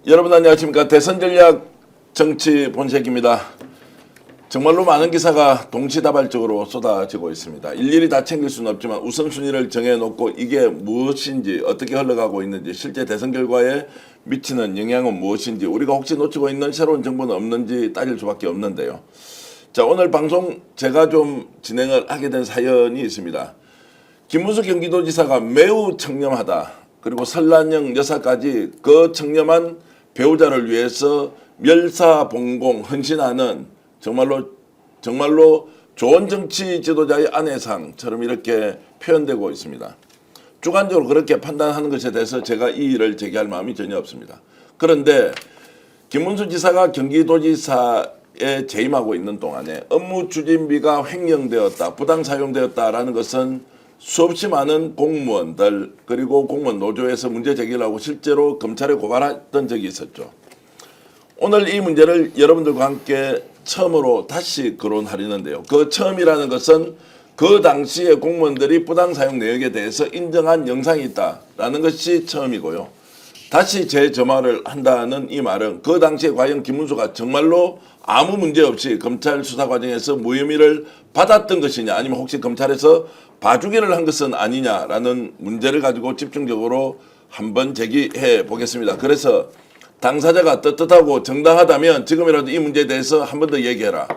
여러분 안녕하십니까. 대선 전략 정치 본색입니다. 정말로 많은 기사가 동시다발적으로 쏟아지고 있습니다. 일일이 다 챙길 수는 없지만 우선순위를 정해놓고 이게 무엇인지 어떻게 흘러가고 있는지 실제 대선 결과에 미치는 영향은 무엇인지 우리가 혹시 놓치고 있는 새로운 정보는 없는지 따질 수밖에 없는데요. 자, 오늘 방송 제가 좀 진행을 하게 된 사연이 있습니다. 김문수 경기도지사가 매우 청렴하다. 그리고 설란영 여사까지 그 청렴한 배우자를 위해서 멸사봉공 헌신하는 정말로 좋은 정치 지도자의 아내상처럼 이렇게 표현되고 있습니다. 주관적으로 그렇게 판단하는 것에 대해서 제가 이의를 제기할 마음이 전혀 없습니다. 그런데 김문수 지사가 경기도지사에 재임하고 있는 동안에 업무 추진비가 횡령되었다, 부당 사용되었다라는 것은 수없이 많은 공무원들 그리고 공무원 노조에서 문제 제기를 하고 실제로 검찰에 고발했던 적이 있었죠. 오늘 이 문제를 여러분들과 함께 처음으로 다시 거론하려는데요. 그 처음이라는 것은 그 당시에 공무원들이 부당 사용 내역에 대해서 인정한 영상이 있다라는 것이 처음이고요. 다시 재점화를 한다는 이 말은 그 당시에 과연 김문수가 정말로 아무 문제 없이 검찰 수사 과정에서 무혐의를 받았던 것이냐 아니면 혹시 검찰에서 봐주기를 한 것은 아니냐라는 문제를 가지고 집중적으로 한번 제기해 보겠습니다. 그래서 당사자가 떳떳하고 정당하다면 지금이라도 이 문제에 대해서 한 번 더 얘기해라.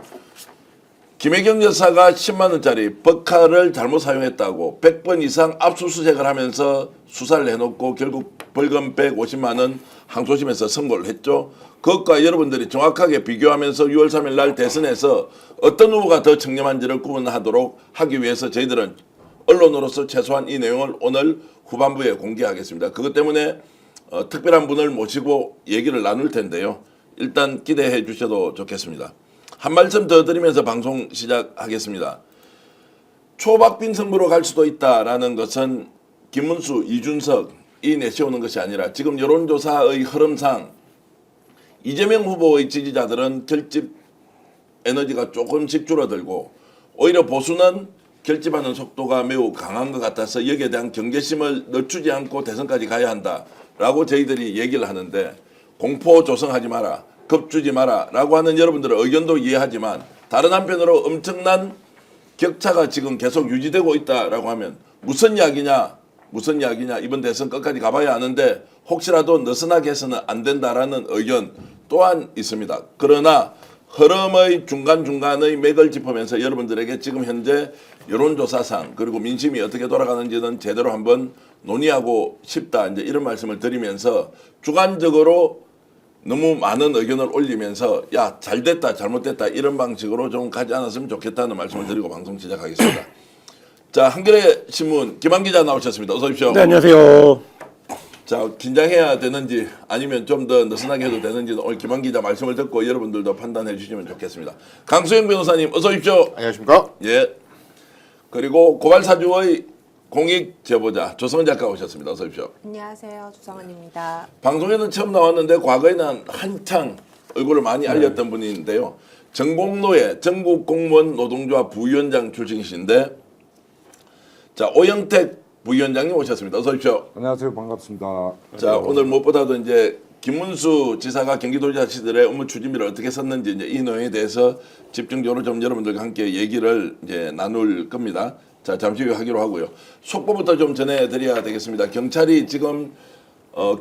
김혜경 여사가 10만 원짜리 버카를 잘못 사용했다고 100번 이상 압수수색을 하면서 수사를 해놓고 결국 벌금 150만 원 항소심에서 선고를 했죠. 그것과 여러분들이 정확하게 비교하면서 6월 3일 날 대선에서 어떤 후보가 더 청렴한지를 구분하도록 하기 위해서 저희들은 언론으로서 최소한 이 내용을 오늘 후반부에 공개하겠습니다. 그것 때문에 특별한 분을 모시고 얘기를 나눌 텐데요. 일단 기대해 주셔도 좋겠습니다. 한 말씀 더 드리면서 방송 시작하겠습니다. 초박빙 승부로 갈 수도 있다라는 것은 김문수, 이준석이 내세우는 것이 아니라 지금 여론조사의 흐름상 이재명 후보의 지지자들은 결집 에너지가 조금씩 줄어들고 오히려 보수는 결집하는 속도가 매우 강한 것 같아서 여기에 대한 경계심을 늦추지 않고 대선까지 가야 한다라고 저희들이 얘기를 하는데 공포 조성하지 마라. 겁주지 마라 라고 하는 여러분들의 의견도 이해하지만 다른 한편으로 엄청난 격차가 지금 계속 유지되고 있다라고 하면 무슨 이야기냐 이번 대선 끝까지 가봐야 하는데 혹시라도 느슨하게 해서는 안 된다라는 의견 또한 있습니다. 그러나 흐름의 중간중간의 맥을 짚으면서 여러분들에게 지금 현재 여론조사상 그리고 민심이 어떻게 돌아가는지는 제대로 한번 논의하고 싶다 이제 이런 말씀을 드리면서 주관적으로 너무 많은 의견을 올리면서 야 잘됐다 잘못됐다 이런 방식으로 좀 가지 않았으면 좋겠다는 말씀을 드리고 방송 시작하겠습니다. 자, 한겨레 신문 김한 기자 나오셨습니다. 어서 오십시오. 네, 안녕하세요. 자, 긴장해야 되는지 아니면 좀 더 느슨하게 해도 되는지는 오늘 김한 기자 말씀을 듣고 여러분들도 판단해 주시면 좋겠습니다. 강수영 변호사님 어서 오십시오. 안녕하십니까? 예. 그리고 고발사주의 공익 제보자 조성은 작가 오셨습니다. 어서 오십시오. 안녕하세요. 조성은입니다. 방송에는 처음 나왔는데 과거에는 한창 얼굴을 많이 알렸던 분인데요. 정공노회 전국공무원 노동조합 부위원장 출신이신데 자, 오영택 부위원장님 오셨습니다. 어서 오십시오. 안녕하세요. 반갑습니다. 자, 오늘 무엇보다도 이제 김문수 지사가 경기도지사 시절에 업무 추진비를 어떻게 썼는지 이제 이 내용에 대해서 집중적으로 좀 여러분들과 함께 얘기를 이제 나눌 겁니다. 자, 잠시 후에 하기로 하고요. 속보부터 좀 전해드려야 되겠습니다. 경찰이 지금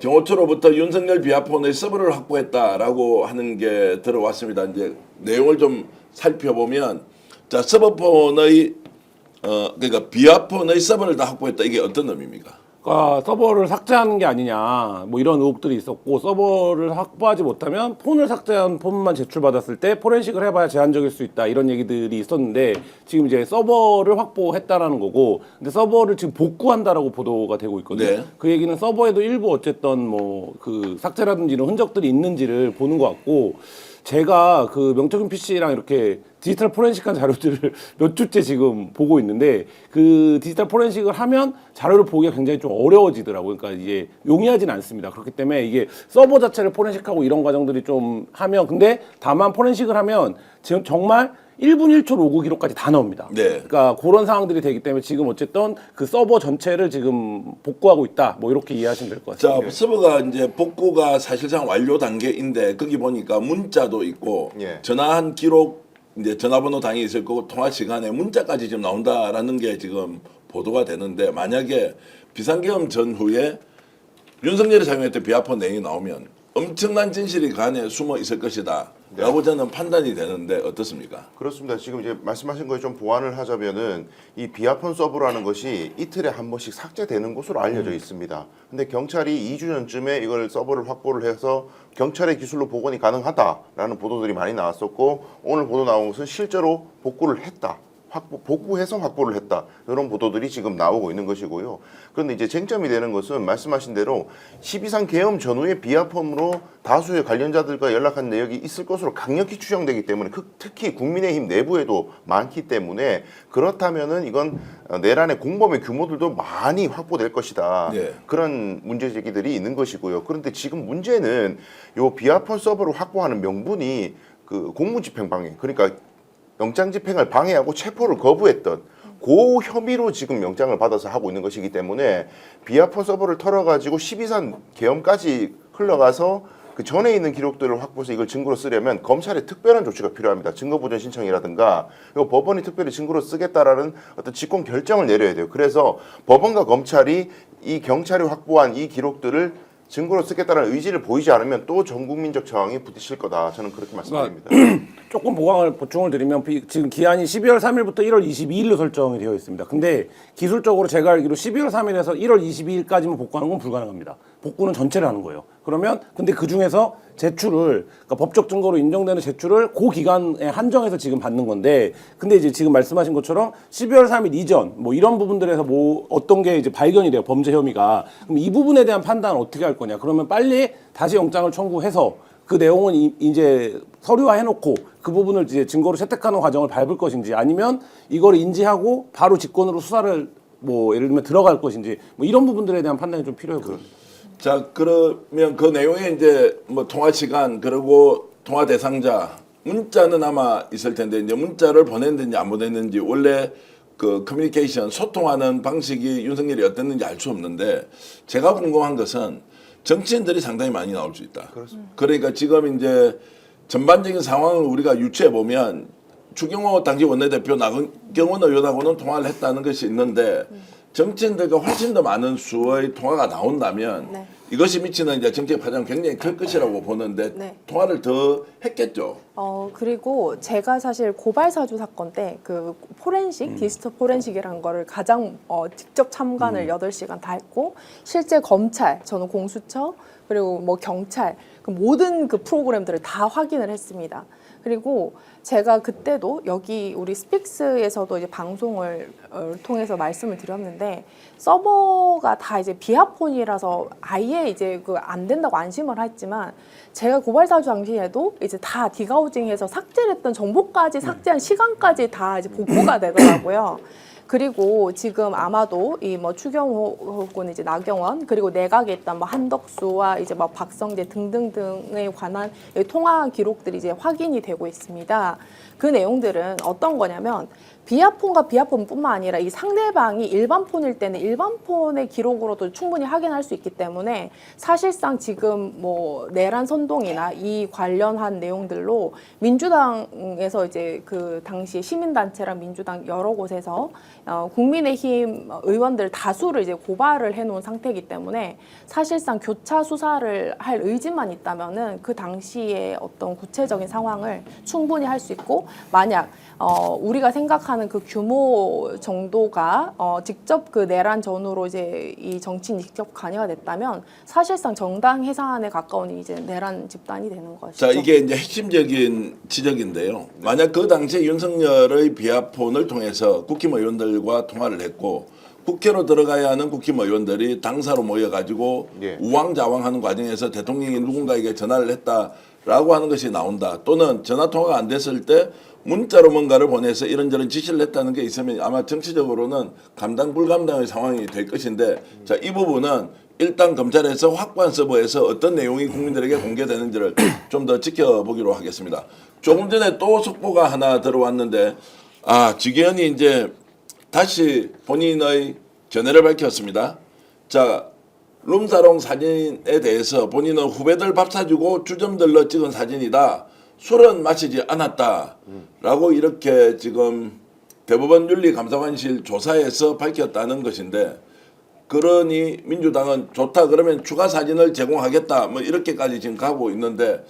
경호처로부터 윤석열 비아폰의 서버를 확보했다라고 하는 게 들어왔습니다. 이제 내용을 좀 살펴보면 자, 서버폰의 그러니까 비아폰의 서버를 다 확보했다. 이게 어떤 의미입니까? 그러니까 서버를 삭제하는 게 아니냐 뭐 이런 의혹들이 있었고 서버를 확보하지 못하면 폰을 삭제한 폰만 제출받았을 때 포렌식을 해봐야 제한적일 수 있다 이런 얘기들이 있었는데 지금 이제 서버를 확보했다라는 거고 근데 서버를 지금 복구한다라고 보도가 되고 있거든요. 네. 그 얘기는 서버에도 일부 어쨌든 뭐 그 삭제라든지 이런 흔적들이 있는지를 보는 것 같고 제가 그 명태균 PC랑 이렇게 디지털 포렌식한 자료들을 몇 주째 지금 보고 있는데 그 디지털 포렌식을 하면 자료를 보기가 굉장히 좀 어려워지더라고요. 그러니까 이게 용이하진 않습니다. 그렇기 때문에 이게 서버 자체를 포렌식하고 이런 과정들이 좀 하면 근데 다만 포렌식을 하면 지금 정말 1분 1초 로그 기록까지 다 나옵니다. 네. 그러니까 그런 상황들이 되기 때문에 지금 어쨌든 그 서버 전체를 지금 복구하고 있다. 뭐 이렇게 이해하시면 될 것 같습니다. 자, 서버가 이제 복구가 사실상 완료 단계인데 거기 보니까 문자도 있고 예. 전화한 기록 이제 전화번호 당연히 있을 거고 통화 시간에 문자까지 지금 나온다라는 게 지금 보도가 되는데 만약에 비상계엄 전후에 윤석열이 사용했던 비하폰 내용이 나오면 엄청난 진실이 그 안에 숨어 있을 것이다. 라고 저는 판단이 되는데 어떻습니까? 그렇습니다. 지금 이제 말씀하신 거에 좀 보완을 하자면은 이 비아폰 서버라는 것이 이틀에 한 번씩 삭제되는 것으로 알려져 있습니다. 근데 경찰이 2주 전쯤에 이걸 서버를 확보를 해서 경찰의 기술로 복원이 가능하다라는 보도들이 많이 나왔었고 오늘 보도 나온 것은 실제로 복구를 했다. 복구해서 확보를 했다. 이런 보도들이 지금 나오고 있는 것이고요. 그런데 이제 쟁점이 되는 것은 말씀하신 대로 12.3 계엄 전후에 비아폰으로 다수의 관련자들과 연락한 내역이 있을 것으로 강력히 추정되기 때문에 특히 국민의힘 내부에도 많기 때문에 그렇다면은 이건 내란의 공범의 규모들도 많이 확보될 것이다. 네. 그런 문제 제기들이 있는 것이고요. 그런데 지금 문제는 요 비아폰 서버를 확보하는 명분이 그 공무집행방해, 그러니까 영장 집행을 방해하고 체포를 거부했던 그 혐의로 지금 영장을 받아서 하고 있는 것이기 때문에 비아폰 서버를 털어가지고 12.3 계엄까지 흘러가서 그 전에 있는 기록들을 확보해서 이걸 증거로 쓰려면 검찰의 특별한 조치가 필요합니다. 증거보전 신청이라든가 이거 법원이 특별히 증거로 쓰겠다라는 어떤 직권 결정을 내려야 돼요. 그래서 법원과 검찰이 이 경찰이 확보한 이 기록들을 증거로 쓰겠다는 의지를 보이지 않으면 또 전국민적 저항이 부딪힐 거다. 저는 그렇게 말씀드립니다. 조금 보충을 드리면 지금 기한이 12월 3일부터 1월 22일로 설정이 되어 있습니다. 근데 기술적으로 제가 알기로 12월 3일에서 1월 22일까지만 복구하는 건 불가능합니다. 복구는 전체를 하는 거예요. 그러면 근데 그 중에서 제출을 그러니까 법적 증거로 인정되는 제출을 그 기간에 한정해서 지금 받는 건데 근데 이제 지금 말씀하신 것처럼 12월 3일 이전 뭐 이런 부분들에서 뭐 어떤 게 이제 발견이 돼요. 범죄 혐의가. 그럼 이 부분에 대한 판단은 어떻게 할 거냐? 그러면 빨리 다시 영장을 청구해서 그 내용은 이제 서류화 해놓고 그 부분을 이제 증거로 채택하는 과정을 밟을 것인지 아니면 이걸 인지하고 바로 직권으로 수사를 뭐 예를 들면 들어갈 것인지 뭐 이런 부분들에 대한 판단이 좀 필요해 보입니다. 자, 그러면 그 내용에 이제 뭐 통화 시간 그리고 통화 대상자 문자는 아마 있을 텐데 이제 문자를 보냈는지 안 보냈는지 원래 그 커뮤니케이션 소통하는 방식이 윤석열이 어땠는지 알 수 없는데 제가 궁금한 것은 정치인들이 상당히 많이 나올 수 있다. 그렇습니다. 그러니까 지금 이제 전반적인 상황을 우리가 유추해 보면 추경호 당시 원내대표 나경원 의원하고는 통화를 했다는 것이 있는데 정치인들과 훨씬 더 많은 수의 통화가 나온다면 네. 이것이 미치는 이제 정책 파장은 굉장히 클 것이라고 보는데 네. 통화를 더 했겠죠. 그리고 제가 사실 고발사주 사건 때 그 포렌식, 디지털 포렌식이라는 거를 가장 직접 참관을 8시간 다 했고 실제 검찰, 저는 공수처, 그리고 뭐 경찰, 그 모든 그 프로그램들을 다 확인을 했습니다. 그리고 제가 그때도 여기 우리 스픽스에서도 이제 방송을 통해서 말씀을 드렸는데 서버가 다 이제 비하폰이라서 아예 이제 그 안 된다고 안심을 했지만 제가 고발사주 당시에도 이제 다 디가우징해서 삭제를 했던 정보까지 삭제한 시간까지 다 이제 복구가 되더라고요. 그리고 지금 아마도 이 뭐 추경호 혹은 이제 나경원 그리고 내각에 있던 뭐 한덕수와 이제 뭐 박성재 등등등에 관한 통화 기록들이 이제 확인이 되고 있습니다. 그 내용들은 어떤 거냐면 비하폰과 비하폰뿐만 아니라 이 상대방이 일반 폰일 때는 일반 폰의 기록으로도 충분히 확인할 수 있기 때문에 사실상 지금 뭐 내란 선동이나 이 관련한 내용들로 민주당에서 이제 그 당시 시민단체랑 민주당 여러 곳에서 국민의힘 의원들 다수를 이제 고발을 해놓은 상태이기 때문에 사실상 교차 수사를 할 의지만 있다면은 그 당시에 어떤 구체적인 상황을 충분히 할 수 있고 만약 우리가 생각하는 그 규모 정도가 직접 그 내란 전후로 이제 이 정치인 직접 관여가 됐다면 사실상 정당 해산에 가까운 이제 내란 집단이 되는 것이죠. 자, 이게 이제 핵심적인 지적인데요. 만약 그 당시에 윤석열의 비하폰을 통해서 국힘 의원들과 통화를 했고 국회로 들어가야 하는 국힘 의원들이 당사로 모여가지고 예. 우왕좌왕하는 과정에서 대통령이 누군가에게 전화를 했다라고 하는 것이 나온다. 또는 전화 통화가 안 됐을 때 문자로 뭔가를 보내서 이런저런 지시를 했다는 게 있으면 아마 정치적으로는 감당 불감당의 상황이 될 것인데 자, 이 부분은 일단 검찰에서 확보한 서버에서 어떤 내용이 국민들에게 공개되는지를 좀 더 지켜보기로 하겠습니다. 조금 전에 또 속보가 하나 들어왔는데 지기현이 이제 다시 본인의 견해를 밝혔습니다. 자, 룸사롱 사진에 대해서 본인은 후배들 밥 사주고 주점들러 찍은 사진이다. 술은 마시지 않았다. 라고 이렇게 지금 대법원 윤리감사관실 조사에서 밝혔다는 것인데 그러니 민주당은 좋다 그러면 추가 사진을 제공하겠다 뭐 이렇게까지 지금 가고 있는데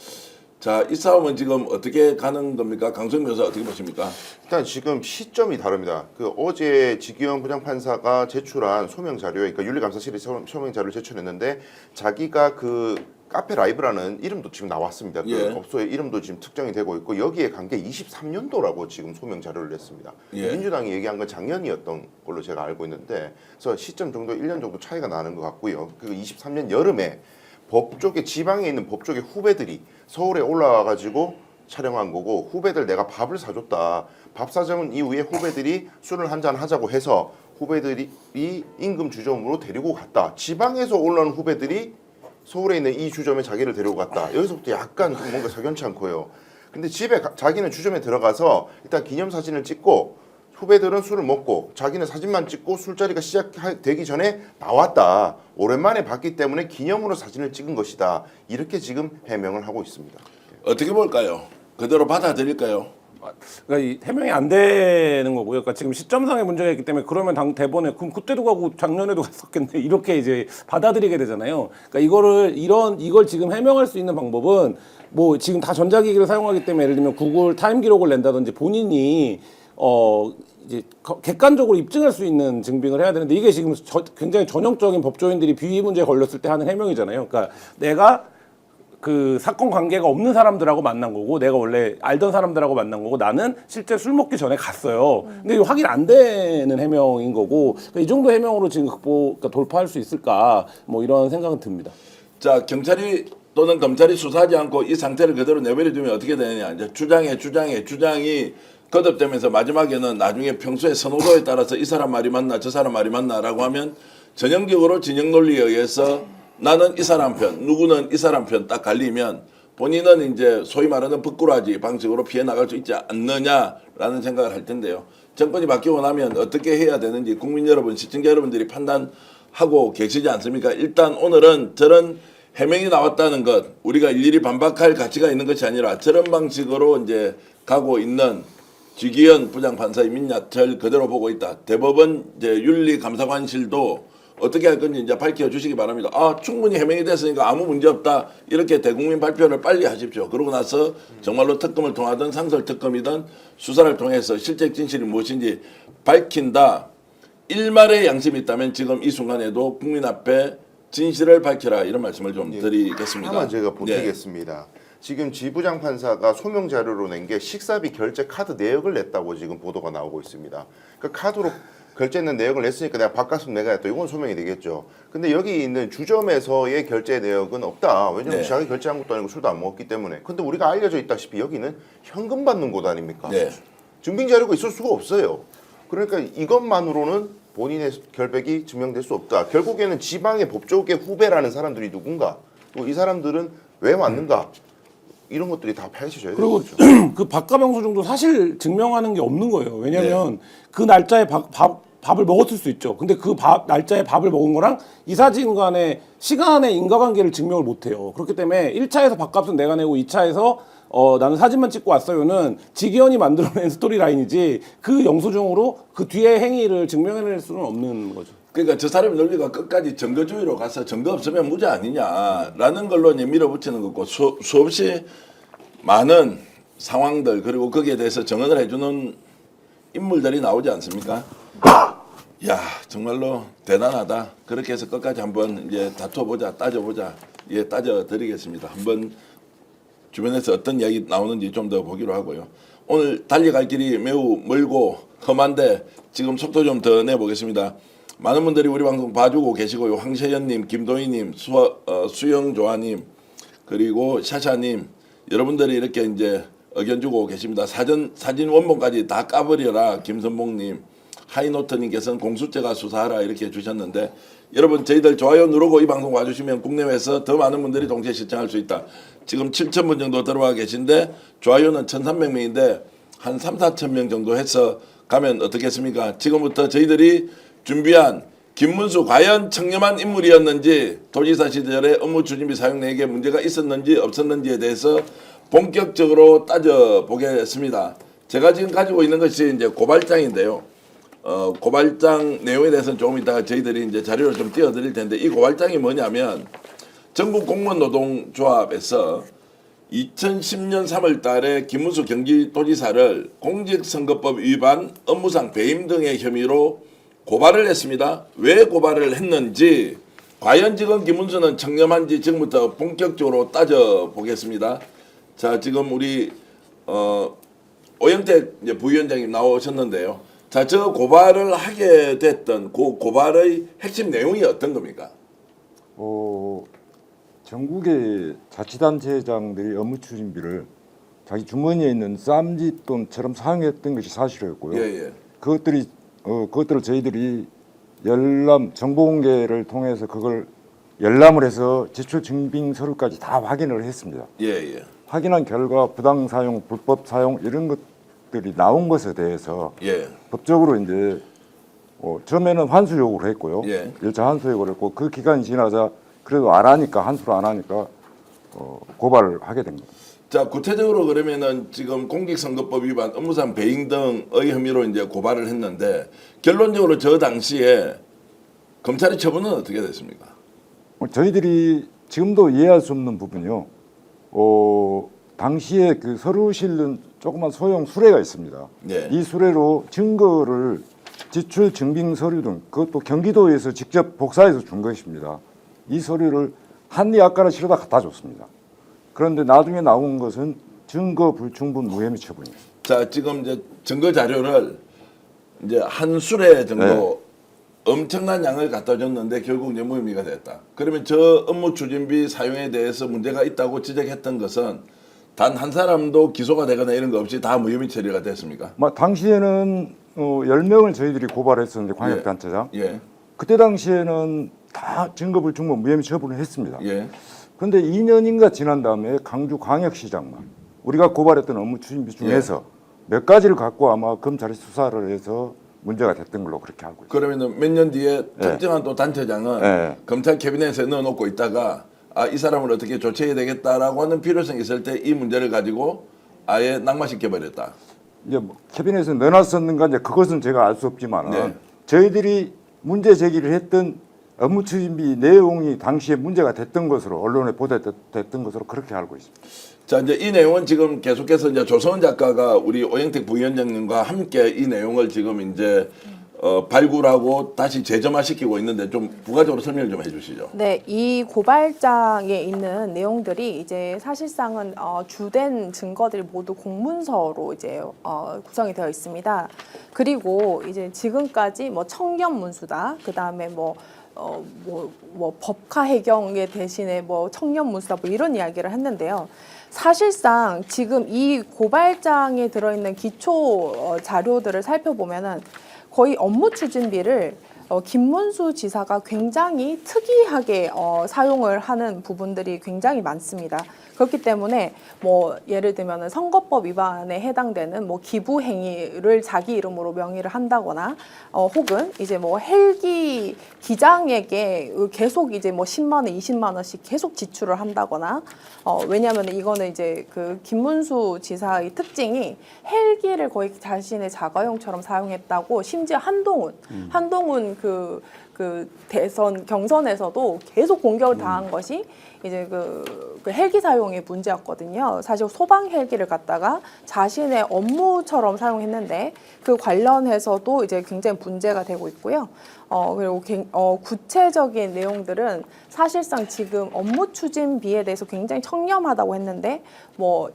자, 이 싸움은 지금 어떻게 가는 겁니까? 강성민 변호사 어떻게 보십니까? 일단 지금 시점이 다릅니다. 그 어제 지기현 부장판사가 제출한 소명 자료에, 그러니까 윤리감사실이 소명 자료를 제출했는데 자기가 그 카페 라이브라는 이름도 지금 나왔습니다. 그 예. 업소의 이름도 지금 특정이 되고 있고 여기에 간 게 23년도라고 지금 소명 자료를 냈습니다. 예. 민주당이 얘기한 건 작년이었던 걸로 제가 알고 있는데 그래서 시점 정도 1년 정도 차이가 나는 것 같고요. 그 23년 여름에 법조계 지방에 있는 법조계 후배들이 서울에 올라와가지고 촬영한 거고 후배들 내가 밥을 사줬다. 밥 사준 이후에 후배들이 술을 한잔 하자고 해서 후배들이 임금 주점으로 데리고 갔다. 지방에서 올라온 후배들이 서울에 있는 이 주점에 자기를 데리고 갔다. 여기서부터 약간 좀 뭔가 석연치 않고요. 근데 집에 자기는 주점에 들어가서 일단 기념사진을 찍고 후배들은 술을 먹고 자기는 사진만 찍고 술자리가 시작되기 전에 나왔다. 오랜만에 봤기 때문에 기념으로 사진을 찍은 것이다. 이렇게 지금 해명을 하고 있습니다. 어떻게 볼까요? 그대로 받아들일까요? 그러니까 이 해명이 안 되는 거고요. 그러니까 지금 시점상의 문제가 있기 때문에 그러면 당 대본에 그럼 그때도 가고 작년에도 갔었겠네 이렇게 이제 받아들이게 되잖아요. 그러니까 이걸 지금 해명할 수 있는 방법은 뭐 지금 다 전자기기를 사용하기 때문에 예를 들면 구글 타임 기록을 낸다든지 본인이 이제 객관적으로 입증할 수 있는 증빙을 해야 되는데 이게 지금 굉장히 전형적인 법조인들이 비위 문제에 걸렸을 때 하는 해명이잖아요. 그러니까 내가 그 사건 관계가 없는 사람들하고 만난 거고 내가 원래 알던 사람들하고 만난 거고 나는 실제 술 먹기 전에 갔어요. 근데 이거 확인 안 되는 해명인 거고 그러니까 이 정도 해명으로 지금 그러니까 돌파할 수 있을까 뭐 이런 생각은 듭니다. 자, 경찰이 또는 검찰이 수사하지 않고 이 상태를 그대로 내버려두면 어떻게 되느냐. 이제 주장이 거듭되면서 마지막에는 나중에 평소에 선호도에 따라서 이 사람 말이 맞나 저 사람 말이 맞나라고 하면 전형적으로 진영 논리에 의해서 나는 이 사람 편, 누구는 이 사람 편 딱 갈리면 본인은 이제 소위 말하는 부꾸라지 방식으로 피해 나갈 수 있지 않느냐라는 생각을 할 텐데요. 정권이 바뀌고 나면 어떻게 해야 되는지 국민 여러분, 시청자 여러분들이 판단하고 계시지 않습니까? 일단 오늘은 저런 해명이 나왔다는 것, 우리가 일일이 반박할 가치가 있는 것이 아니라 저런 방식으로 이제 가고 있는 지기현 부장판사의 민낯을 그대로 보고 있다. 대법원 이제 윤리감사관실도 어떻게 할 건지 이제 밝혀주시기 바랍니다. 충분히 해명이 됐으니까 아무 문제 없다. 이렇게 대국민 발표를 빨리 하십시오. 그러고 나서 정말로 특검을 통하든 상설특검이든 수사를 통해서 실제 진실이 무엇인지 밝힌다. 일말의 양심이 있다면 지금 이 순간에도 국민 앞에 진실을 밝혀라. 이런 말씀을 좀 드리겠습니다. 하나만 제가 보태겠습니다. 지금 지 부장판사가 소명 자료로 낸 게 식사비 결제 카드 내역을 냈다고 지금 보도가 나오고 있습니다. 그러니까 카드로 결제했는 내역을 냈으니까 내가 바꿨으면 내가 했다. 이건 소명이 되겠죠. 근데 여기 있는 주점에서의 결제 내역은 없다. 왜냐하면 자기 결제한 것도 아니고 술도 안 먹었기 때문에. 근데 우리가 알려져 있다시피 여기는 현금 받는 곳 아닙니까? 네. 증빙 자료가 있을 수가 없어요. 그러니까 이것만으로는 본인의 결백이 증명될 수 없다. 결국에는 지방의 법조계 후배라는 사람들이 누군가, 또 이 사람들은 왜 왔는가, 이런 것들이 다 파헤쳐져야 되는 그리고 거죠. 그 밥값 영수증도 사실 증명하는 게 없는 거예요. 왜냐하면 그 날짜에 밥을 먹었을 수 있죠. 근데 그 날짜에 밥을 먹은 거랑 이 사진 간의 시간의 인과관계를 증명을 못 해요. 그렇기 때문에 1차에서 밥값은 내가 내고 2차에서 나는 사진만 찍고 왔어요는 지기현이 만들어낸 스토리라인이지 그 영수증으로 그 뒤에 행위를 증명해낼 수는 없는 거죠. 그러니까 저 사람의 논리가 끝까지 증거주의로 가서 증거 없으면 무죄 아니냐라는 걸로 이제 밀어붙이는 거고 수없이 많은 상황들 그리고 거기에 대해서 정언을 해주는 인물들이 나오지 않습니까? 야, 정말로 대단하다. 그렇게 해서 끝까지 한번 이제 다퉈보자, 따져보자. 예, 따져드리겠습니다. 한번 주변에서 어떤 이야기 나오는지 좀 더 보기로 하고요. 오늘 달려갈 길이 매우 멀고 험한데 지금 속도 좀 더 내보겠습니다. 많은 분들이 우리 방송 봐주고 계시고요. 황세연님, 김도희님, 수영조아님, 그리고 샤샤님, 여러분들이 이렇게 이제 의견 주고 계십니다. 사진 원본까지 다 까버려라. 김선봉님, 하이노트님께서는 공수처가 수사하라 이렇게 주셨는데 여러분 저희들 좋아요 누르고 이 방송 와주시면 국내외에서 더 많은 분들이 동시에 시청할 수 있다. 지금 7,000분 정도 들어와 계신데 좋아요는 1,300명인데 한 3,4,000명 정도 해서 가면 어떻겠습니까? 지금부터 저희들이 준비한 김문수 과연 청렴한 인물이었는지 도지사 시절에 업무 추진비 사용 내역에 문제가 있었는지 없었는지에 대해서 본격적으로 따져보겠습니다. 제가 지금 가지고 있는 것이 이제 고발장인데요. 고발장 내용에 대해서는 조금 이따가 저희들이 이제 자료를 좀 띄워드릴 텐데 이 고발장이 뭐냐면 전국 공무원 노동조합에서 2010년 3월 달에 김문수 경기도지사를 공직선거법 위반, 업무상 배임 등의 혐의로 고발을 했습니다. 왜 고발을 했는지 과연 지금 김문수는 청렴한지 지금부터 본격적으로 따져보겠습니다. 자, 지금 우리 오영택 이제 부위원장님 나오셨는데요. 자, 저 고발을 하게 됐던 그 고발의 핵심 내용이 어떤 겁니까? 전국의 자치단체장들이 업무 추진비를 자기 주머니에 있는 쌈짓돈처럼 사용했던 것이 사실이었고요. 예. 그것들을 저희들이 열람 정보 공개를 통해서 그걸 열람을 해서 제출 증빙 서류까지 다 확인을 했습니다. 예. 확인한 결과 부당 사용, 불법 사용 이런 것들이 나온 것에 대해서 예. 법적으로 이제 처음에는 환수 요구를 했고요. 예. 1차 환수 요구를 했고 그 기간이 지나자 그래도 안 하니까 환수를 안 하니까 고발을 하게 된 겁니다. 자, 구체적으로 그러면은 지금 공직선거법 위반, 업무상 배임 등의 혐의로 이제 고발을 했는데 결론적으로 저 당시에 검찰의 처분은 어떻게 됐습니까? 저희들이 지금도 이해할 수 없는 부분이요. 당시에 그 서류 실는 조그만 소형 수레가 있습니다. 예. 이 수레로 증거를 지출 증빙 서류 등 그것도 경기도에서 직접 복사해서 준 것입니다. 이 서류를 한리학과를 실어다 갖다 줬습니다. 그런데 나중에 나온 것은 증거 불충분 무혐의 처분이에요. 자, 지금 이제 증거 자료를 이제 한 수레 정도 엄청난 양을 갖다 줬는데 결국 이제 무혐의가 됐다. 그러면 저 업무 추진비 사용에 대해서 문제가 있다고 지적했던 것은 단 한 사람도 기소가 되거나 이런 거 없이 다 무혐의 처리가 됐습니까? 당시에는 10명을 저희들이 고발했었는데 광역단체장. 예. 그때 당시에는 다 증거 불충분 무혐의 처분을 했습니다. 예. 그런데 2년인가 지난 다음에 강주광역시장만 우리가 고발했던 업무 추진비 중에서 몇 가지를 갖고 아마 검찰이 수사를 해서 문제가 됐던 걸로 그렇게 알고 있습니다. 그러면은 몇 년 뒤에 특정한 또 단체장은 검찰 캐비넷에 넣어놓고 있다가 이 사람을 어떻게 조치해야 되겠다라고 하는 필요성이 있을 때 이 문제를 가지고 아예 낙마시켜 버렸다. 이제 캐비넷에 넣어놨었는가 이제 그것은 제가 알 수 없지만 네. 저희들이 문제 제기를 했던 업무 추진비 내용이 당시에 문제가 됐던 것으로 언론에 보도됐던 것으로 그렇게 알고 있습니다. 자, 이제 이 내용은 지금 계속해서 이제 조성은 작가가 우리 오영택 부위원장님과 함께 이 내용을 지금 이제 발굴하고 다시 재점화시키고 있는데 좀 부가적으로 설명을 좀 해주시죠. 네, 이 고발장에 있는 내용들이 이제 사실상은 주된 증거들이 모두 공문서로 이제 구성이 되어 있습니다. 그리고 이제 지금까지 뭐 청렴 문수다, 그 다음에 뭐 법카 해경의 대신에 뭐 청렴 문수다, 뭐 이런 이야기를 했는데요. 사실상 지금 이 고발장에 들어있는 기초 자료들을 살펴보면은 거의 업무 추진비를 김문수 지사가 굉장히 특이하게 사용을 하는 부분들이 굉장히 많습니다. 그렇기 때문에 뭐 예를 들면 선거법 위반에 해당되는 뭐 기부 행위를 자기 이름으로 명의를 한다거나 혹은 이제 뭐 헬기 기장에게 계속 이제 뭐 10만 원, 20만 원씩 계속 지출을 한다거나 왜냐하면 이거는 이제 그 김문수 지사의 특징이 헬기를 거의 자신의 자가용처럼 사용했다고 심지어 한동훈 그 대선 경선에서도 계속 공격을 당한 것이 이제 그 헬기 사용의 문제였거든요. 사실 소방 헬기를 갖다가 자신의 업무처럼 사용했는데 그 관련해서도 이제 굉장히 문제가 되고 있고요. 그리고 구체적인 내용들은 사실상 지금 업무 추진비에 대해서 굉장히 청렴하다고 했는데 뭐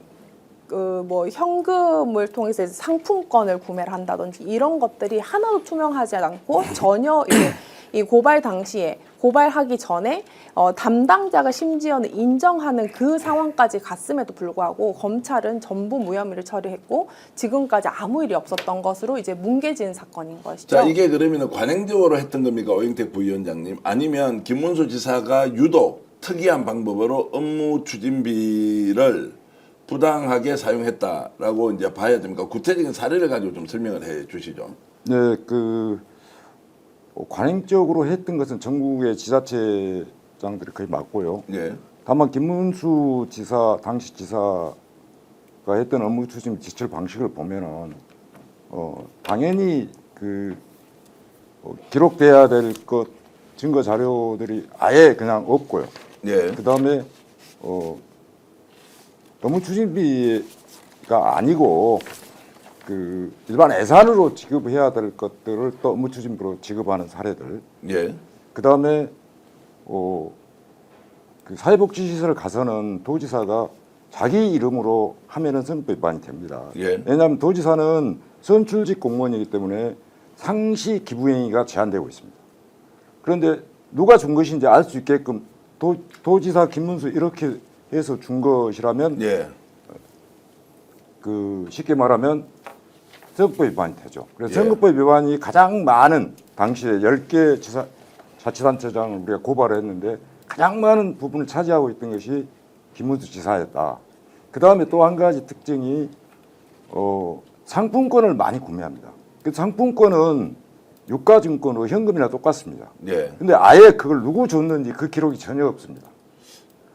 현금을 통해서 상품권을 구매를 한다든지 이런 것들이 하나도 투명하지 않고 전혀 이제 이 고발 당시에 고발하기 전에 담당자가 심지어는 인정하는 그 상황까지 갔음에도 불구하고 검찰은 전부 무혐의를 처리했고 지금까지 아무 일이 없었던 것으로 이제 뭉개진 사건인 것이죠. 자, 이게 그러면 관행적으로 했던 겁니까, 오영택 부위원장님? 아니면 김문수 지사가 유독 특이한 방법으로 업무 추진비를 부당하게 사용했다라고 이제 봐야 됩니까? 구체적인 사례를 가지고 좀 설명을 해 주시죠. 네, 관행적으로 했던 것은 전국의 지자체장들이 거의 맞고요. 예. 다만 김문수 지사 당시 지사가 했던 업무 추진 지출 방식을 보면은 당연히 기록돼야 될 것 증거 자료들이 아예 그냥 없고요. 예. 그 다음에 업무 추진비가 아니고 일반 예산으로 지급해야 될 것들을 또 업무 추진비로 지급하는 사례들. 예. 그 다음에 사회복지시설 가서는 도지사가 자기 이름으로 하면은 선거법 위반이 됩니다. 예. 왜냐하면 도지사는 선출직 공무원이기 때문에 상시 기부행위가 제한되고 있습니다. 그런데 누가 준 것인지 알 수 있게끔 도지사 김문수 이렇게 해서 준 것이라면 예. 쉽게 말하면 선거법 위반이 되죠. 그래서 예. 선거법 위반이 가장 많은 당시에 10개 자치단체장을 우리가 고발을 했는데 가장 많은 부분을 차지하고 있던 것이 김문수 지사였다. 그 다음에 또 한 가지 특징이 상품권을 많이 구매합니다. 그 상품권은 유가증권으로 현금이나 똑같습니다. 예. 근데 아예 그걸 누구 줬는지 그 기록이 전혀 없습니다.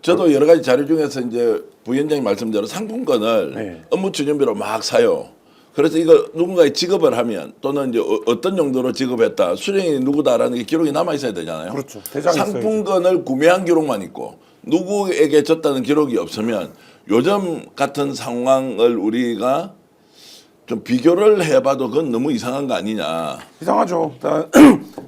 저도 여러 가지 자료 중에서 이제 부위원장님 말씀대로 상품권을 네. 업무 추진비로 막 사요. 그래서 이거 누군가에 지급을 하면 또는 이제 어떤 용도로 지급했다, 수령이 누구다라는 게 기록이 남아 있어야 되잖아요. 그렇죠. 대장이 상품권을 구매한 기록만 있고 누구에게 줬다는 기록이 없으면 요즘 같은 상황을 우리가 좀 비교를 해봐도 그건 너무 이상한 거 아니냐. 이상하죠. 일단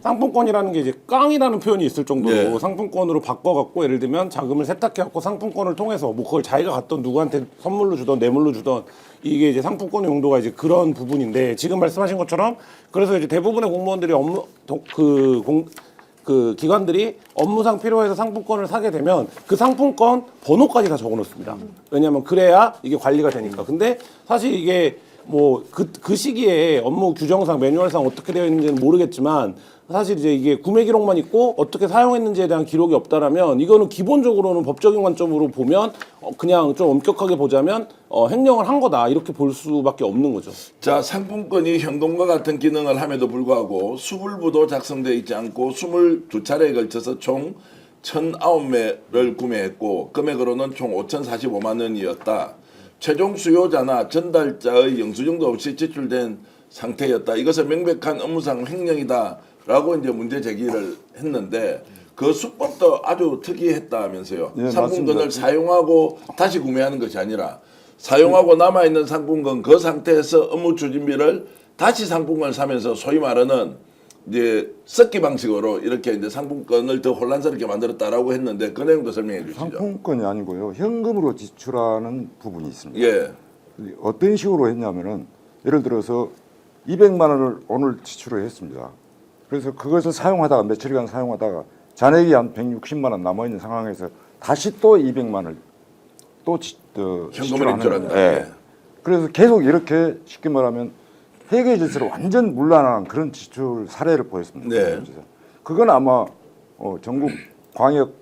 상품권이라는 게 이제 깡이라는 표현이 있을 정도로 예. 상품권으로 바꿔갖고 예를 들면 자금을 세탁해갖고 상품권을 통해서 뭐 그걸 자기가 갖던 누구한테 선물로 주던 뇌물로 주던 이게 이제 상품권 용도가 이제 그런 부분인데 지금 말씀하신 것처럼 그래서 이제 대부분의 공무원들이 기관들이 업무상 필요해서 상품권을 사게 되면 그 상품권 번호까지 다 적어놓습니다. 왜냐하면 그래야 이게 관리가 되니까. 근데 사실 이게 뭐 그 시기에 업무 규정상 매뉴얼상 어떻게 되어 있는지는 모르겠지만 사실 이제 이게 구매 기록만 있고 어떻게 사용했는지에 대한 기록이 없다라면 이거는 기본적으로는 법적인 관점으로 보면 그냥 좀 엄격하게 보자면 횡령을 한 거다 이렇게 볼 수밖에 없는 거죠. 자, 상품권이 현금과 같은 기능을 함에도 불구하고 수불부도 작성되어 있지 않고 22차례에 걸쳐서 총 1,009매를 구매했고 금액으로는 총 5,045만 원이었다. 최종 수요자나 전달자의 영수증도 없이 지출된 상태였다. 이것은 명백한 업무상 횡령이다라고 이제 문제 제기를 했는데 그 수법도 아주 특이했다면서요. 예, 상품권을 맞습니다. 사용하고 다시 구매하는 것이 아니라 사용하고 남아 있는 상품권 그 상태에서 업무 추진비를 다시 상품권을 사면서 소위 말하는 이제 섞기 방식으로 이렇게 이제 상품권을 더 혼란스럽게 만들었다라고 했는데 그 내용도 설명해 주시죠. 상품권이 아니고요. 현금으로 지출하는 부분이 있습니다. 예. 어떤 식으로 했냐면은 예를 들어서 200만 원을 오늘 지출을 했습니다. 그래서 그것을 사용하다가 며칠간 사용하다가 잔액이 한 160만 원 남아 있는 상황에서 다시 또 200만 원을 또 현금을 지출하는 입출한다. 거예요. 예. 그래서 계속 이렇게 쉽게 말하면 회계 질서를 완전 물란한 그런 지출 사례를 보였습니다. 네. 그건 아마 전국 광역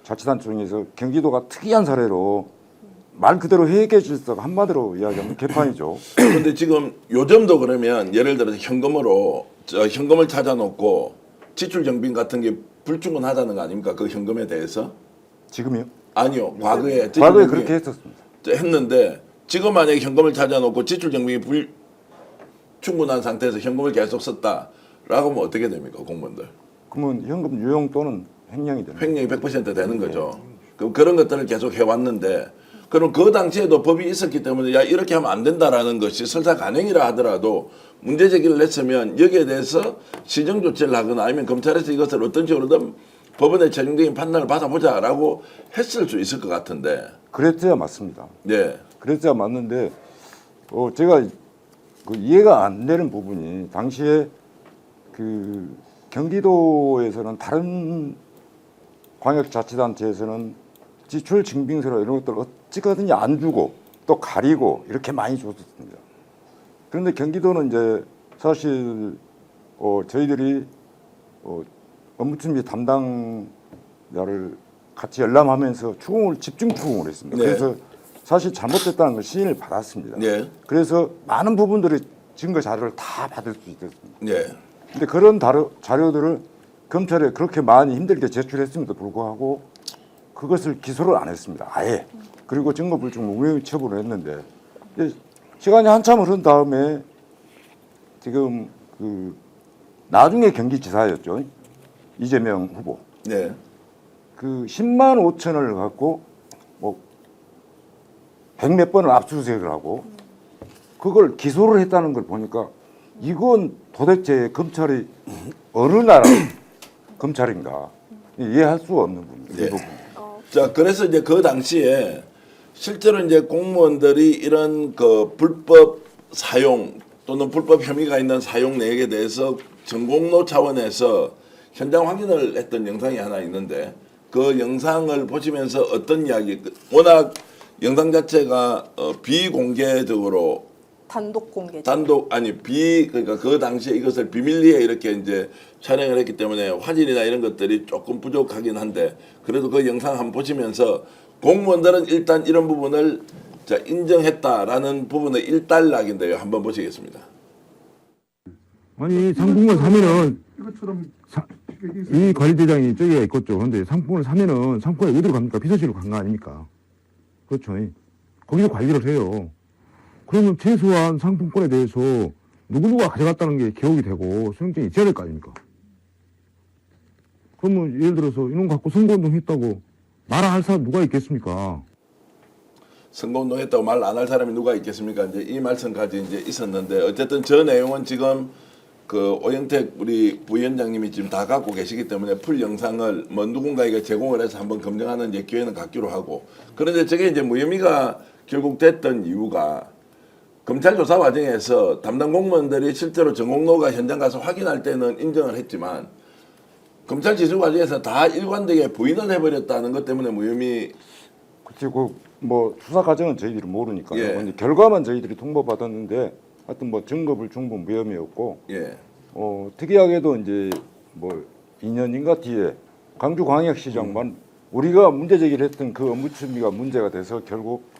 자치단체 중에서 경기도가 특이한 사례로 말 그대로 회계 질서가 한마디로 이야기하면 개판이죠. 그런데 지금 요즘도 그러면 예를 들어서 현금으로 현금을 찾아놓고 지출 정빈 같은 게 불충분하다는 거 아닙니까? 그 현금에 대해서? 지금이요? 아니요. 과거에 지출 과거에 정빈 그렇게 했었습니다. 했는데 지금 만약에 현금을 찾아놓고 지출 정빈이 불충분한 상태에서 현금을 계속 썼다라고 하면 어떻게 됩니까? 공무원들. 그러면 현금 유용 또는 횡령이 되는 횡령이 100% 되는 거죠. 그럼 그런 것들을 계속 해왔는데 그럼 그 당시에도 법이 있었기 때문에 야 이렇게 하면 안 된다라는 것이 설사 간행이라 하더라도 문제 제기를 했으면 여기에 대해서 시정 조치를 하거나 아니면 검찰에서 이것을 어떤 식으로든 법원의 최종적인 판단을 받아보자라고 했을 수 있을 것 같은데. 그랬어야 맞습니다. 네. 그랬어야 맞는데 제가 이해가 안 되는 부분이 당시에 경기도에서는 다른 광역자치단체에서는 지출 증빙서나 이런 것들을 어찌거든지 안 주고 또 가리고 이렇게 많이 줬었습니다. 그런데 경기도는 이제 사실 저희들이 업무준비 담당자를 같이 열람하면서 집중 추궁을 했습니다. 네. 그래서 사실 잘못됐다는 걸 시인을 받았습니다. 네. 그래서 많은 부분들의 증거 자료를 다 받을 수 있었습니다. 네. 근데 그런 자료들을 검찰에 그렇게 많이 힘들게 제출했음에도 불구하고 그것을 기소를 안 했습니다. 아예. 그리고 증거불충 무혐의 처분을 했는데 이제 시간이 한참 흐른 다음에 지금 나중에 경기지사였죠. 이재명 후보. 네. 그 10만 5천을 갖고 뭐 100몇 번을 압수수색을 하고 그걸 기소를 했다는 걸 보니까 이건 도대체 검찰이 어느 나라 검찰인가 이해할 수 없는 부분입니다. 네. 이 부분. 자, 그래서 이제 그 당시에 실제로 이제 공무원들이 이런 그 불법 사용 또는 불법 혐의가 있는 사용 내역에 대해서 전공로 차원에서 현장 확인을 했던 영상이 하나 있는데 그 영상을 보시면서 어떤 이야기, 워낙 영상 자체가 비공개적으로 단독 공개. 그러니까 그 당시에 이것을 비밀리에 이렇게 이제 촬영을 했기 때문에 화질이나 이런 것들이 조금 부족하긴 한데 그래도 그 영상 한번 보시면서 공무원들은 일단 이런 부분을 자, 인정했다라는 부분의 일단락인데요. 한번 보시겠습니다. 아니 상품을 사면은 이것처럼 이 관리대장이 저기가 있겠죠. 그런데 상품을 사면은 상품이 어디로 갑니까? 비서실로 간 거 아닙니까? 그렇죠. 거기서 관리를 해요. 그러면 최소한 상품권에 대해서 누구누가 가져갔다는 게 기억이 되고 수령증이 있어야 될 거 아닙니까? 그러면 예를 들어서 이놈 갖고 선거운동 했다고 말할 사람 누가 있겠습니까? 선거운동 했다고 말 안 할 사람이 누가 있겠습니까? 이제 이 말씀까지 이제 있었는데 어쨌든 저 내용은 지금 그 오영택 우리 부위원장님이 지금 다 갖고 계시기 때문에 풀 영상을 뭐 누군가에게 제공을 해서 한번 검증하는 이제 기회는 갖기로 하고 그런데 저게 이제 무혐의가 결국 됐던 이유가 검찰 조사 과정에서 담당 공무원들이 실제로 전공로가 현장 가서 확인할 때는 인정을 했지만 검찰 지수 과정에서 다 일관되게 부인을 해버렸다는 것 때문에 무혐의. 그리고 뭐 수사 과정은 저희들이 모르니까요. 예. 근데 결과만 저희들이 통보받았는데 하여튼 뭐 증거불충분 무혐의였고 예. 특이하게도 이제 뭐 2년인가 뒤에 광주광역시장만 우리가 문제 제기를 했던 그 업무 추진비가 문제가 돼서 결국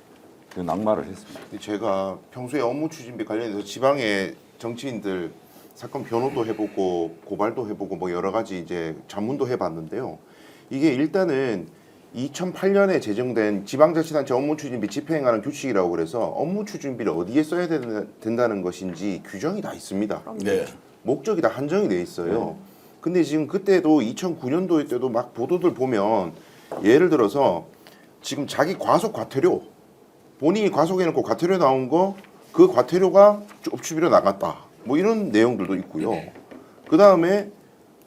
그 낙마를 했습니다. 제가 평소에 업무 추진비 관련해서 지방의 정치인들 사건 변호도 해보고 고발도 해보고 뭐 여러 가지 이제 자문도 해봤는데요. 이게 일단은 2008년에 제정된 지방자치단체 업무추진비 집행하는 규칙이라고 그래서 업무추진비를 어디에 써야 된다는 것인지 규정이 다 있습니다. 네. 목적이 다 한정이 돼 있어요. 근데 지금 그때도 2009년도 때도 막 보도들 보면 예를 들어서 지금 자기 과속 과태료 본인이 과속해놓고 과태료 나온 거 그 과태료가 업추비로 나갔다. 뭐 이런 내용들도 있고요. 그 다음에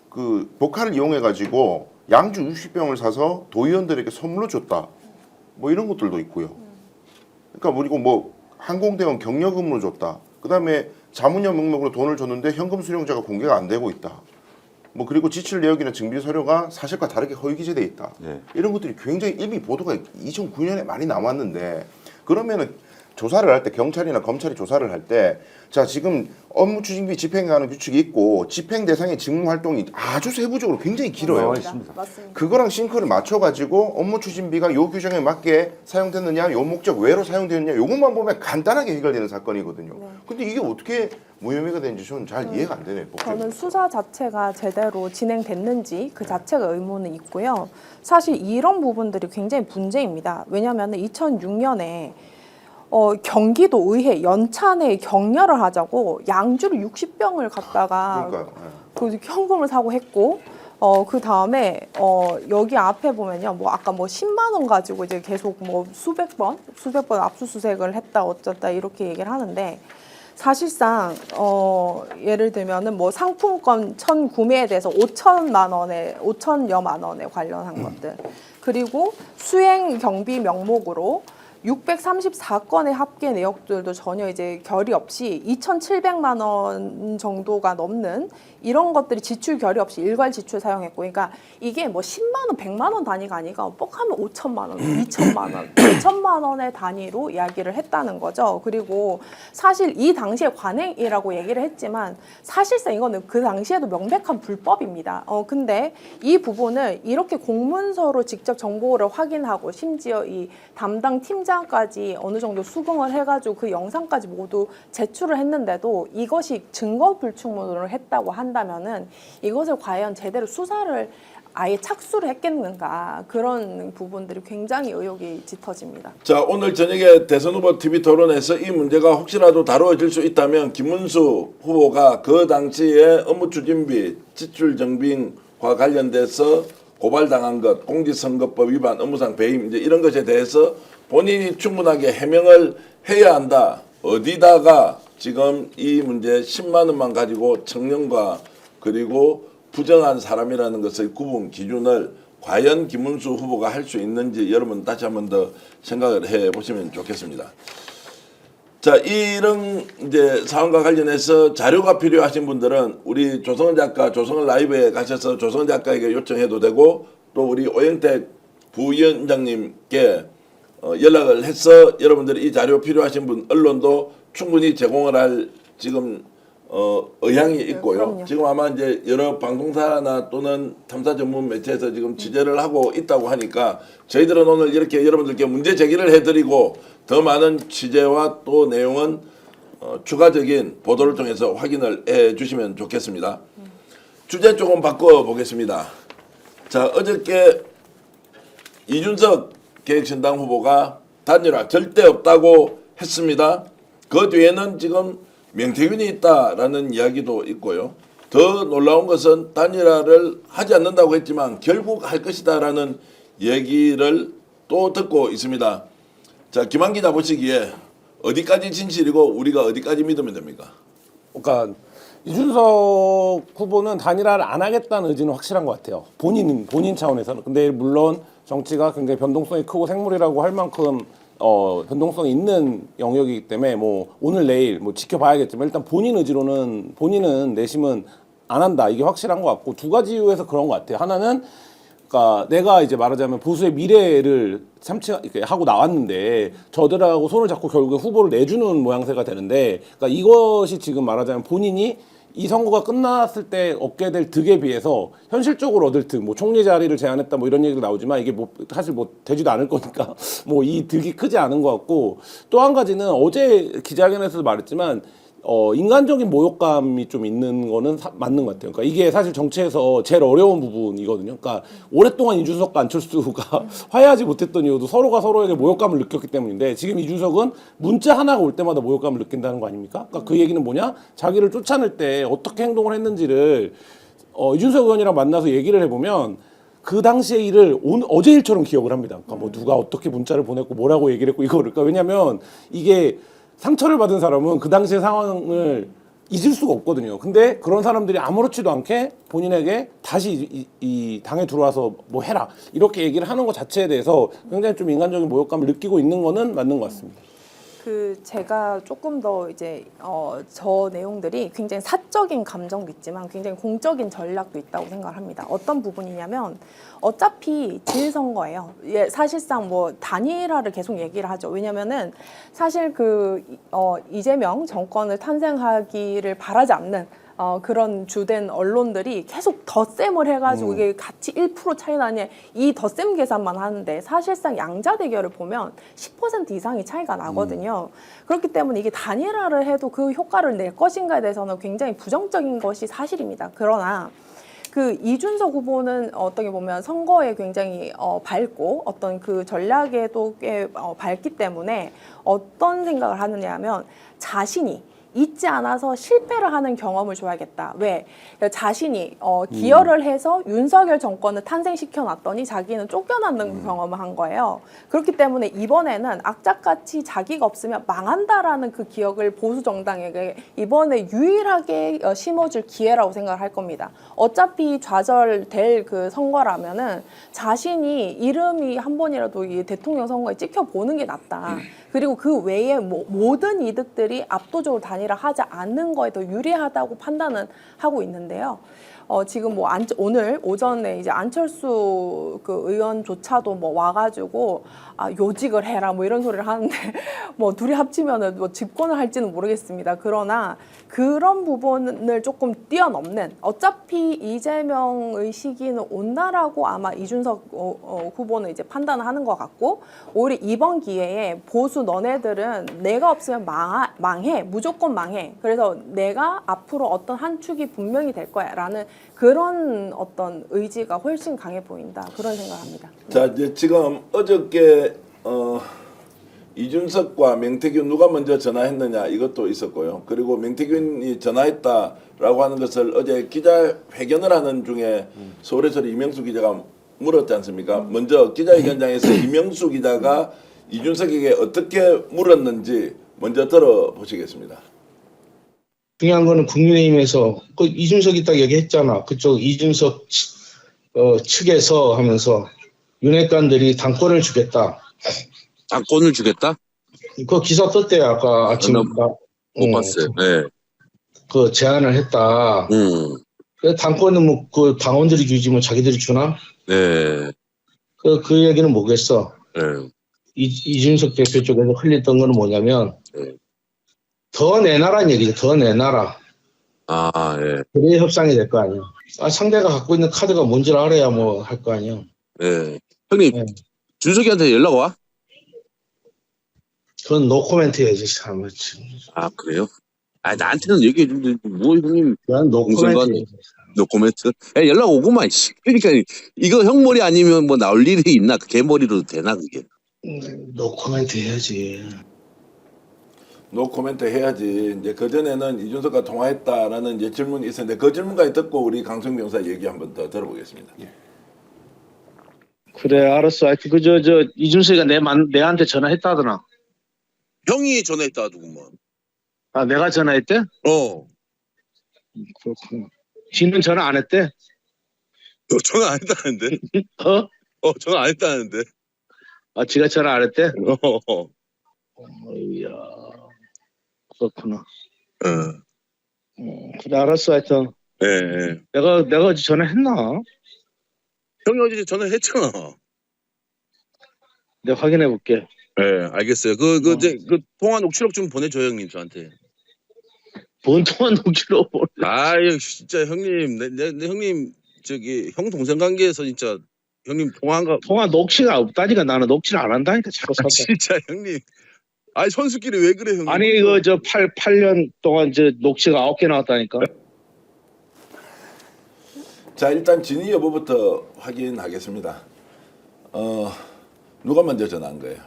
그 복화를 이용해 가지고 양주 60병을 사서 도의원들에게 선물로 줬다. 뭐 이런 것들도 있고요. 그러니까 그리고 뭐 항공대원 경력금으로 줬다. 그 다음에 자문료 명목으로 돈을 줬는데 현금 수령자가 공개가 안 되고 있다. 뭐 그리고 지출 내역이나 증빙 서류가 사실과 다르게 허위 기재돼 있다. 예. 이런 것들이 굉장히 이미 보도가 2009년에 많이 나왔는데 그러면은 조사를 할 때 경찰이나 검찰이 조사를 할 때 자 지금 업무추진비 집행하는 규칙이 있고 집행 대상의 직무 활동이 아주 세부적으로 굉장히 길어요. 나와 있습니다. 맞습니다. 그거랑 싱크를 맞춰가지고 업무추진비가 요 규정에 맞게 사용됐느냐, 요 목적 외로 사용됐느냐, 요것만 보면 간단하게 해결되는 사건이거든요. 네. 근데 이게 어떻게 무혐의가 되는지 저는 잘 이해가 안 되네요. 저는 수사 자체가 제대로 진행됐는지 그 자체가 의문은 있고요. 사실 이런 부분들이 굉장히 문제입니다. 왜냐하면 2006년에 경기도 의회 연찬에 격려를 하자고 양주를 60병을 갖다가 그러니까요. 그 현금을 사고 했고 그 다음에 여기 앞에 보면요 뭐 아까 뭐 10만 원 가지고 이제 계속 뭐 수백 번 압수수색을 했다 어쩌다 이렇게 얘기를 하는데 사실상 예를 들면은 뭐 상품권 천 구매에 대해서 5천여만 원에 관련한 것들 그리고 수행 경비 명목으로 634건의 합계 내역들도 전혀 이제 결의 없이 2,700만 원 정도가 넘는 이런 것들이 지출 결의 없이 일괄 지출 사용했고, 그러니까 이게 뭐 10만 원, 100만 원 단위가 아니라 뻑하면 5천만 원, 2천만 원, 2천만 원의 단위로 이야기를 했다는 거죠. 그리고 사실 이 당시에 관행이라고 얘기를 했지만 사실상 이거는 그 당시에도 명백한 불법입니다. 근데 이 부분을 이렇게 공문서로 직접 정보를 확인하고 심지어 이 담당 팀장까지 어느 정도 수긍을 해가지고 그 영상까지 모두 제출을 했는데도 이것이 증거 불충분을 했다고 한다면은 이것을 과연 제대로 수사를 아예 착수를 했겠는가, 그런 부분들이 굉장히 의혹이 짙어집니다. 자, 오늘 저녁에 대선 후보 TV 토론에서 이 문제가 혹시라도 다루어질 수 있다면 김문수 후보가 그 당시에 업무 추진비, 지출 정빙과 관련돼서 고발당한 것, 공직선거법 위반, 업무상 배임 이제 이런 것에 대해서 본인이 충분하게 해명을 해야 한다. 어디다가 지금 이 문제 10만 원만 가지고 청렴과 그리고 부정한 사람이라는 것의 구분 기준을 과연 김문수 후보가 할 수 있는지 여러분 다시 한번 더 생각을 해 보시면 좋겠습니다. 자, 이런 이제 사안과 관련해서 자료가 필요하신 분들은 우리 조성은 작가, 조성은 라이브에 가셔서 조성은 작가에게 요청해도 되고, 또 우리 오영택 부위원장님께 연락을 해서 여러분들이 이 자료 필요하신 분 언론도 충분히 제공을 할 지금 의향이 있고요. 그럼요. 지금 아마 이제 여러 방송사나 또는 탐사 전문 매체에서 지금 취재를 하고 있다고 하니까 저희들은 오늘 이렇게 여러분들께 문제 제기를 해드리고 더 많은 취재와 또 내용은 추가적인 보도를 통해서 확인을 해주시면 좋겠습니다. 주제 조금 바꿔보겠습니다. 자, 어저께 이준석 개혁신당 후보가 단일화 절대 없다고 했습니다. 그 뒤에는 지금 명태균이 있다라는 이야기도 있고요. 더 놀라운 것은 단일화를 하지 않는다고 했지만 결국 할 것이다라는 얘기를 또 듣고 있습니다. 자, 김한 기자 보시기에 어디까지 진실이고 우리가 어디까지 믿으면 됩니까? 그러니까 이준석 후보는 단일화를 안 하겠다는 의지는 확실한 것 같아요. 본인 차원에서는. 근데 물론 정치가 굉장히 변동성이 크고 생물이라고 할 만큼 변동성이 있는 영역이기 때문에 뭐 오늘 내일 뭐 지켜봐야겠지만 일단 본인 의지로는 본인은 내심은 안 한다, 이게 확실한 것 같고, 두 가지 이유에서 그런 것 같아요. 하나는 그러니까 내가 이제 말하자면 보수의 미래를 하고 나왔는데 저들하고 손을 잡고 결국에 후보를 내주는 모양새가 되는데, 그러니까 이것이 지금 말하자면 본인이 이 선거가 끝났을 때 얻게 될 득에 비해서 현실적으로 얻을 득, 뭐 총리 자리를 제안했다 뭐 이런 얘기도 나오지만 이게 뭐 사실 뭐 되지도 않을 거니까 뭐 이 득이 크지 않은 것 같고, 또 한 가지는 어제 기자회견에서도 말했지만 인간적인 모욕감이 좀 있는 거는 맞는 것 같아요. 그러니까 이게 사실 정치에서 제일 어려운 부분이거든요. 그러니까 오랫동안 이준석과 안철수가 화해하지 못했던 이유도 서로가 서로에게 모욕감을 느꼈기 때문인데, 지금 이준석은 문자 하나가 올 때마다 모욕감을 느낀다는 거 아닙니까? 그러니까 그 얘기는 뭐냐? 자기를 쫓아낼 때 어떻게 행동을 했는지를 이준석 의원이랑 만나서 얘기를 해보면 그 당시의 일을 어제 일처럼 기억을 합니다. 그러니까 뭐 누가 어떻게 문자를 보냈고 뭐라고 얘기를 했고 이거를. 그러니까 왜냐면 이게 상처를 받은 사람은 그 당시의 상황을 잊을 수가 없거든요. 근데 그런 사람들이 아무렇지도 않게 본인에게 다시 이 당에 들어와서 뭐 해라 이렇게 얘기를 하는 것 자체에 대해서 굉장히 좀 인간적인 모욕감을 느끼고 있는 거는 맞는 것 같습니다. 제가 조금 더 이제 저 내용들이 굉장히 사적인 감정도 있지만 굉장히 공적인 전략도 있다고 생각을 합니다. 어떤 부분이냐면 어차피 지일선거예요. 예, 사실상 뭐 단일화를 계속 얘기를 하죠. 왜냐면은 사실 이재명 정권을 탄생하기를 바라지 않는 그런 주된 언론들이 계속 덧셈을 해가지고 이게 같이 1% 차이 나냐 이 덧셈 계산만 하는데 사실상 양자 대결을 보면 10% 이상이 차이가 나거든요. 그렇기 때문에 이게 단일화를 해도 그 효과를 낼 것인가에 대해서는 굉장히 부정적인 것이 사실입니다. 그러나 이준석 후보는 어떻게 보면 선거에 굉장히 밝고 어떤 그 전략에도 꽤 밝기 때문에 어떤 생각을 하느냐 하면 자신이 잊지 않아서 실패를 하는 경험을 줘야겠다. 왜? 자신이 기여를 해서 윤석열 정권을 탄생시켜 놨더니 자기는 쫓겨나는 경험을 한 거예요. 그렇기 때문에 이번에는 악착같이 자기가 없으면 망한다라는 그 기억을 보수 정당에게 이번에 유일하게 심어줄 기회라고 생각을 할 겁니다. 어차피 좌절될 그 선거라면은 자신이 이름이 한 번이라도 이 대통령 선거에 찍혀보는 게 낫다. 그리고 그 외에 모든 이득들이 압도적으로 단일화하지 않는 거에 더 유리하다고 판단은 하고 있는데요. 지금 뭐 오늘 오전에 이제 안철수 그 의원조차도 뭐 와가지고 요직을 해라 뭐 이런 소리를 하는데 뭐 둘이 합치면은 뭐 집권을 할지는 모르겠습니다. 그러나 그런 부분을 조금 뛰어넘는 어차피 이재명의 시기는 온다라고 아마 이준석 후보는 이제 판단을 하는 것 같고 오히려 이번 기회에 보수 너네들은 내가 없으면 망해 무조건 망해 그래서 내가 앞으로 어떤 한 축이 분명히 될 거야라는 그런 어떤 의지가 훨씬 강해 보인다 그런 생각합니다. 자 이제 지금 어저께 이준석과 명태균 누가 먼저 전화했느냐 이것도 있었고요. 그리고 명태균이 전화했다라고 하는 것을 어제 기자회견을 하는 중에 서울에서 이명수 기자가 물었지 않습니까? 먼저 기자회견장에서 이명수 기자가 이준석에게 어떻게 물었는지 먼저 들어보시겠습니다. 중요한 거는 국민의힘에서 그 이준석이 딱 얘기했잖아. 그쪽 이준석 측에서 하면서 윤핵관들이 당권을 주겠다. 당권을 주겠다? 그 기사 떴대요. 아까 아침에 못 봤어요. 네. 그 제안을 했다. 그 당권은 뭐 그 당원들이 주지 뭐 자기들이 주나? 네. 그 얘기는 뭐겠어? 네. 이준석 대표 쪽에서 흘렸던 거는 뭐냐면 네. 더 내놔라는 얘기죠. 더 내놔라. 아, 예. 그래야 협상이 될 거 아니야. 상대가 갖고 있는 카드가 뭔지를 알아야 뭐 할 거 아니야. 네. 형님, 네. 준석이한테 연락 와? 그건 노코멘트 해야지. 참. 아, 그래요? 아, 나한테는 얘기해 주는데, 뭐, 형님. 난 노코멘트. 노코멘트? 야, 연락 오구만, 씨. 그러니까, 이거 형 머리 아니면 뭐 나올 일이 있나? 그 개 머리로 되나, 그게? 노코멘트 해야지. 노 코멘트 해야지. 이제 그 전에는 이준석과 통화했다라는 이제 질문이 있었는데 그 질문까지 듣고 우리 강성 변호사 얘기 한번 더 들어보겠습니다. 그래, 알았어. 이준석이가 내한테 전화했다더나. 형이 전화했다, 누구만. 아, 내가 전화했대? 그렇구나. 지는 전화 안 했대? 전화 안 했다는데? 전화 안 했다는데? 아, 지가 전화 안 했대? 이야, 그렇구나. 그래, 알았어. 하여튼. 예. 내가 어제 전화했나? 형이 어제 전화했잖아. 내가 확인해 볼게. 예, 알겠어요. 그 통화 녹취록 좀 보내줘요, 형님, 저한테. 뭔 통화 녹취록 아유, 진짜 형님, 내 형님, 형 동생 관계에서 진짜 형님 통화 녹취가 없다니까. 나는 녹취를 안 한다니까. 자꾸 아, 진짜 형님. 아니, 선수끼리 왜 그래, 형님? 아니, 8년 동안 녹취가 9개 나왔다니까. 자 일단 진위 여부부터 확인하겠습니다. 누가 먼저 전화한 거예요?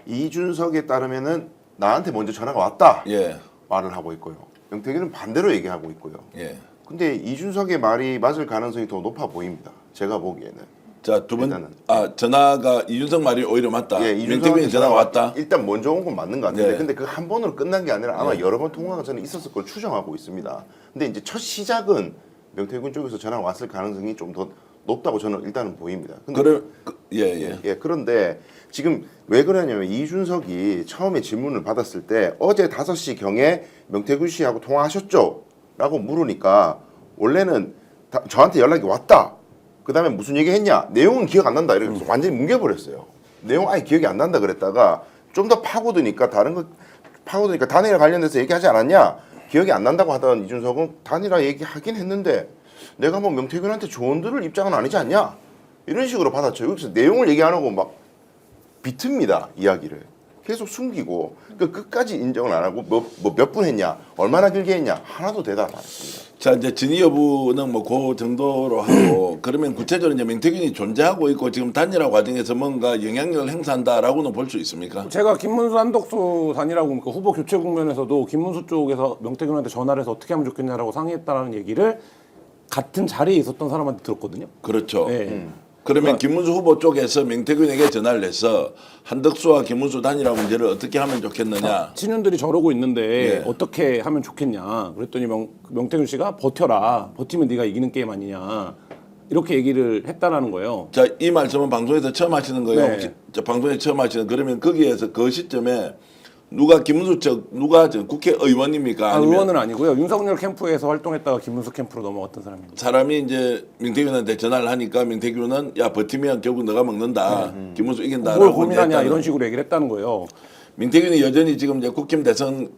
이준석에 따르면은 나한테 먼저 전화가 왔다 예, 말을 하고 있고요. 명태균은 반대로 얘기하고 있고요. 예. 근데 이준석의 말이 맞을 가능성이 더 높아 보입니다. 제가 보기에는. 자 두 번, 일단은. 전화가 이준석 말이 오히려 맞다. 예, 명태균이 전화가 왔다. 일단 먼저 온 건 맞는 것 같은데, 네. 근데 그 한 번으로 끝난 게 아니라 아마 여러 번 통화가 저는 있었을 걸 추정하고 있습니다. 근데 이제 첫 시작은 명태균 쪽에서 전화가 왔을 가능성이 좀 더 높다고 저는 일단은 보입니다. 근데 예, 그런데 지금 왜 그러냐면 이준석이 처음에 질문을 받았을 때 어제 5시 경에 명태균 씨하고 통화하셨죠? 라고 물으니까 원래는 저한테 연락이 왔다. 그 다음에 무슨 얘기 했냐? 내용은 기억 안 난다. 이렇게 완전히 뭉개버렸어요. 내용 아예 기억이 안 난다 그랬다가 좀 더 파고드니까 단일화 관련돼서 얘기하지 않았냐? 기억이 안 난다고 하던 이준석은 단일화 얘기하긴 했는데 내가 뭐 명태균한테 조언 들을 입장은 아니지 않냐? 이런 식으로 받았죠. 여기서 내용을 얘기 안 하고 막 비틉니다. 이야기를. 계속 숨기고 그 끝까지 인정을 안 하고 몇 분 했냐, 얼마나 길게 했냐 하나도 대답 안 했습니다. 자 이제 진위 여부는 뭐 그 정도로 하고 그러면 구체적으로 이제 명태균이 존재하고 있고 지금 단일화 과정에서 뭔가 영향력을 행사한다라고는 볼 수 있습니까? 제가 김문수 한덕수 단일화고 그 후보 교체 국면에서도 김문수 쪽에서 명태균한테 전화를 해서 어떻게 하면 좋겠냐라고 상의했다라는 얘기를 같은 자리에 있었던 사람한테 들었거든요. 그렇죠. 네. 그러면 김문수 후보 쪽에서 명태균에게 전화를 해서 한덕수와 김문수 단일화 문제를 어떻게 하면 좋겠느냐. 친윤들이 저러고 있는데 예. 어떻게 하면 좋겠냐. 그랬더니 명태균 씨가 버텨라. 버티면 네가 이기는 게임 아니냐. 이렇게 얘기를 했다라는 거예요. 자, 이 말씀은 방송에서 처음 하시는 거예요. 네. 혹시 저 방송에 처음 하시는 그러면 거기에서 그 시점에 누가 김문수 쪽 누가 저 국회의원입니까? 아니면 의원은 아니고요. 윤석열 캠프에서 활동했다가 김문수 캠프로 넘어갔던 사람입니다. 사람이 이제 명태균한테 전화를 하니까 명태균은 야 버티면 결국 너가 먹는다. 김문수 이긴다라고 뭘 고민하냐 했다는. 이런 식으로 얘기를 했다는 거예요. 민태균이 여전히 지금 이제 국힘 대선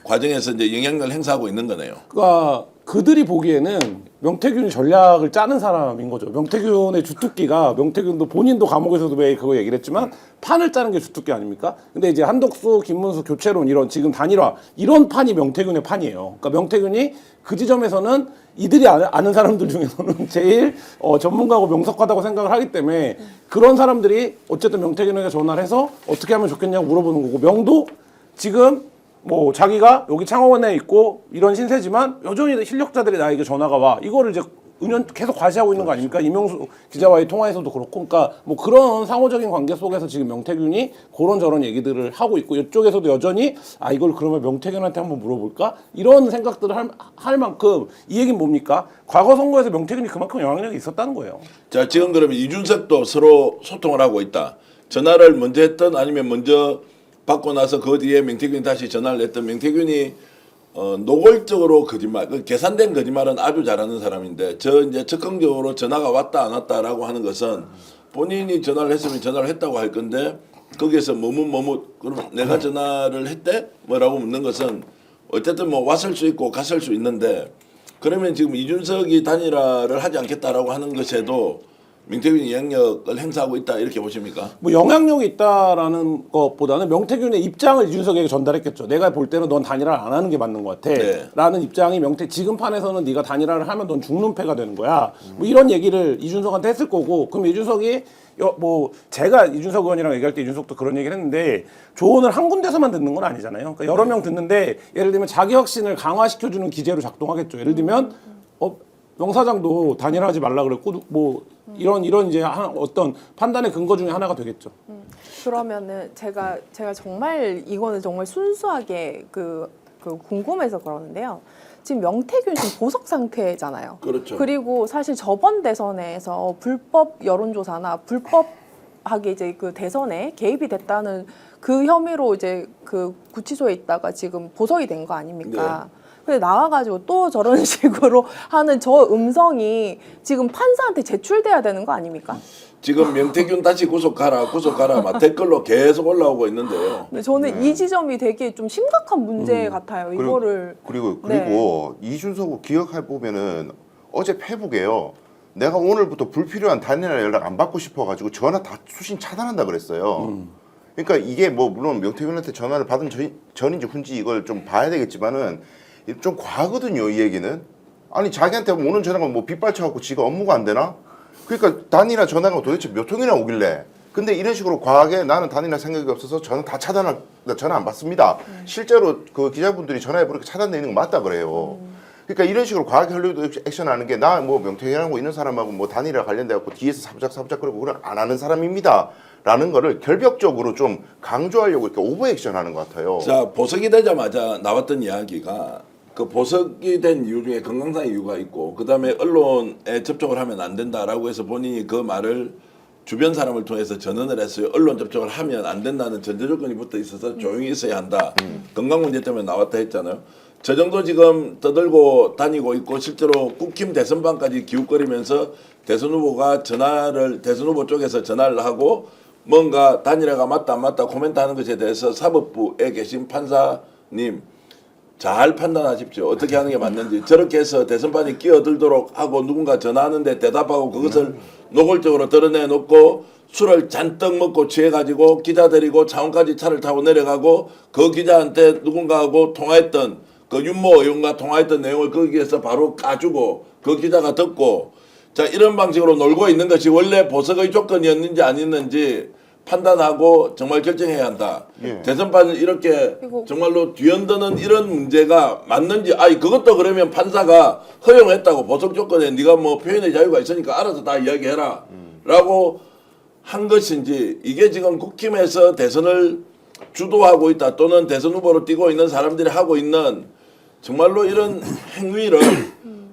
과정에서 이제 영향력을 행사하고 있는 거네요. 그러니까 그들이 보기에는 명태균이 전략을 짜는 사람인 거죠. 명태균의 주특기가 명태균도 본인도 감옥에서도 왜 그거 얘기를 했지만 판을 짜는 게 주특기 아닙니까? 근데 이제 한덕수, 김문수 교체론 이런 지금 단일화 이런 판이 명태균의 판이에요. 그러니까 명태균이 그 지점에서는 이들이 아는 사람들 중에서는 제일 전문가고 명석하다고 생각을 하기 때문에 그런 사람들이 어쨌든 명태균에게 전화를 해서 어떻게 하면 좋겠냐고 물어보는 거고 명도 지금 뭐 자기가 여기 창원에 있고 이런 신세지만 여전히 실력자들이 나에게 전화가 와 이거를 이제 은연 계속 과시하고 있는 거 아닙니까? 이명수 기자와의 통화에서도 그렇고 그러니까 뭐 그런 상호적인 관계 속에서 지금 명태균이 그런 저런 얘기들을 하고 있고 이쪽에서도 여전히 아 이걸 그러면 명태균한테 한번 물어볼까? 이런 생각들을 할 만큼 이 얘기는 뭡니까? 과거 선거에서 명태균이 그만큼 영향력이 있었다는 거예요. 자, 지금 그러면 이준석도 서로 소통을 하고 있다. 전화를 먼저 했던 아니면 먼저 받고 나서 그 뒤에 명태균이 다시 전화를 했던 명태균이 노골적으로 거짓말, 그 계산된 거짓말은 아주 잘하는 사람인데 저 이제 적극적으로 전화가 왔다 안 왔다라고 하는 것은 본인이 전화를 했으면 전화를 했다고 할 건데 거기에서 머뭇 그러면 내가 전화를 했대? 뭐라고 묻는 것은 어쨌든 뭐 왔을 수 있고 갔을 수 있는데 그러면 지금 이준석이 단일화를 하지 않겠다라고 하는 것에도 명태균이 영향력을 행사하고 있다 이렇게 보십니까? 뭐 영향력이 있다라는 것보다는 명태균의 입장을 이준석에게 전달했겠죠. 내가 볼 때는 넌 단일화를 안 하는 게 맞는 것 같아. 네. 라는 입장이 지금 판에서는 네가 단일화를 하면 넌 죽는 패가 되는 거야. 뭐 이런 얘기를 이준석한테 했을 거고 그럼 이준석이 뭐 제가 이준석 의원이랑 얘기할 때 이준석도 그런 얘기를 했는데 조언을 한 군데서만 듣는 건 아니잖아요. 그러니까 여러 명 듣는데 예를 들면 자기 확신을 강화시켜주는 기제로 작동하겠죠. 예를 들면 명사장도 단일화하지 말라 그랬고 뭐 이런 이제 어떤 판단의 근거 중에 하나가 되겠죠. 그러면은 제가 정말 이거는 정말 순수하게 그 궁금해서 그러는데요. 지금 명태균 지금 보석 상태잖아요. 그렇죠. 그리고 사실 저번 대선에서 불법 여론조사나 불법하게 이제 그 대선에 개입이 됐다는 그 혐의로 이제 그 구치소에 있다가 지금 보석이 된 거 아닙니까? 네. 근데 나와가지고 또 저런 식으로 하는 저 음성이 지금 판사한테 제출돼야 되는 거 아닙니까? 지금 명태균 다시 구속 가라 막 댓글로 계속 올라오고 있는데요. 근데 저는 이 지점이 되게 좀 심각한 문제 같아요. 이거를 그리고 이준석 기억해 보면은 어제 페북에요. 내가 오늘부터 불필요한 단일화 연락 안 받고 싶어가지고 전화 다 수신 차단한다 그랬어요. 그러니까 이게 뭐 물론 명태균한테 전화를 받은 전인지 훈지 이걸 좀 봐야 되겠지만은 좀 과하거든요. 이 얘기는. 아니 자기한테 오는 전화가 뭐 빗발쳐갖고 지가 업무가 안 되나? 그러니까 단일화 전화가 도대체 몇 통이나 오길래. 근데 이런 식으로 과하게 나는 단일화 생각이 없어서 전화 다 전화 안 받습니다. 실제로 그 기자분들이 전화해 보니까 차단되는 건 맞다 그래요. 그러니까 이런 식으로 과하게 헐리우드 액션하는 게 나 뭐 명태균하고 있는 사람하고 뭐 단일화 관련돼 갖고 뒤에서 사부작 그러고 그걸 안 하는 사람입니다. 라는 거를 결벽적으로 좀 강조하려고 이렇게 오버 액션하는 것 같아요. 자, 보석이 되자마자 나왔던 이야기가 그 보석이 된 이유 중에 건강상 이유가 있고 그다음에 언론에 접촉을 하면 안 된다라고 해서 본인이 그 말을 주변 사람을 통해서 전언을 했어요. 언론 접촉을 하면 안 된다는 전제 조건이 붙어 있어서 조용히 있어야 한다. 건강 문제 때문에 나왔다 했잖아요. 저 정도 지금 떠들고 다니고 있고 실제로 국힘 대선반까지 기웃거리면서 대선 후보가 대선 후보 쪽에서 전화를 하고 뭔가 단일화가 맞다 안 맞다 코멘트하는 것에 대해서 사법부에 계신 판사님 잘 판단하십시오. 어떻게 하는 게 맞는지. 저렇게 해서 대선판이 끼어들도록 하고 누군가 전화하는데 대답하고 그것을 노골적으로 드러내놓고 술을 잔뜩 먹고 취해가지고 기자 데리고 창원까지 차를 타고 내려가고 그 기자한테 누군가하고 통화했던 그 윤모 의원과 통화했던 내용을 거기에서 바로 까주고 그 기자가 듣고 자 이런 방식으로 놀고 있는 것이 원래 보석의 조건이었는지 아니었는지 판단하고 정말 결정해야 한다. 예. 대선판을 이렇게 그리고- 정말로 뒤흔드는 이런 문제가 맞는지 아니 그것도 그러면 판사가 허용했다고 보석 조건에 네가 뭐 표현의 자유가 있으니까 알아서 다 이야기해라 라고 한 것인지 이게 지금 국힘에서 대선을 주도하고 있다 또는 대선 후보로 뛰고 있는 사람들이 하고 있는 정말로 이런 행위를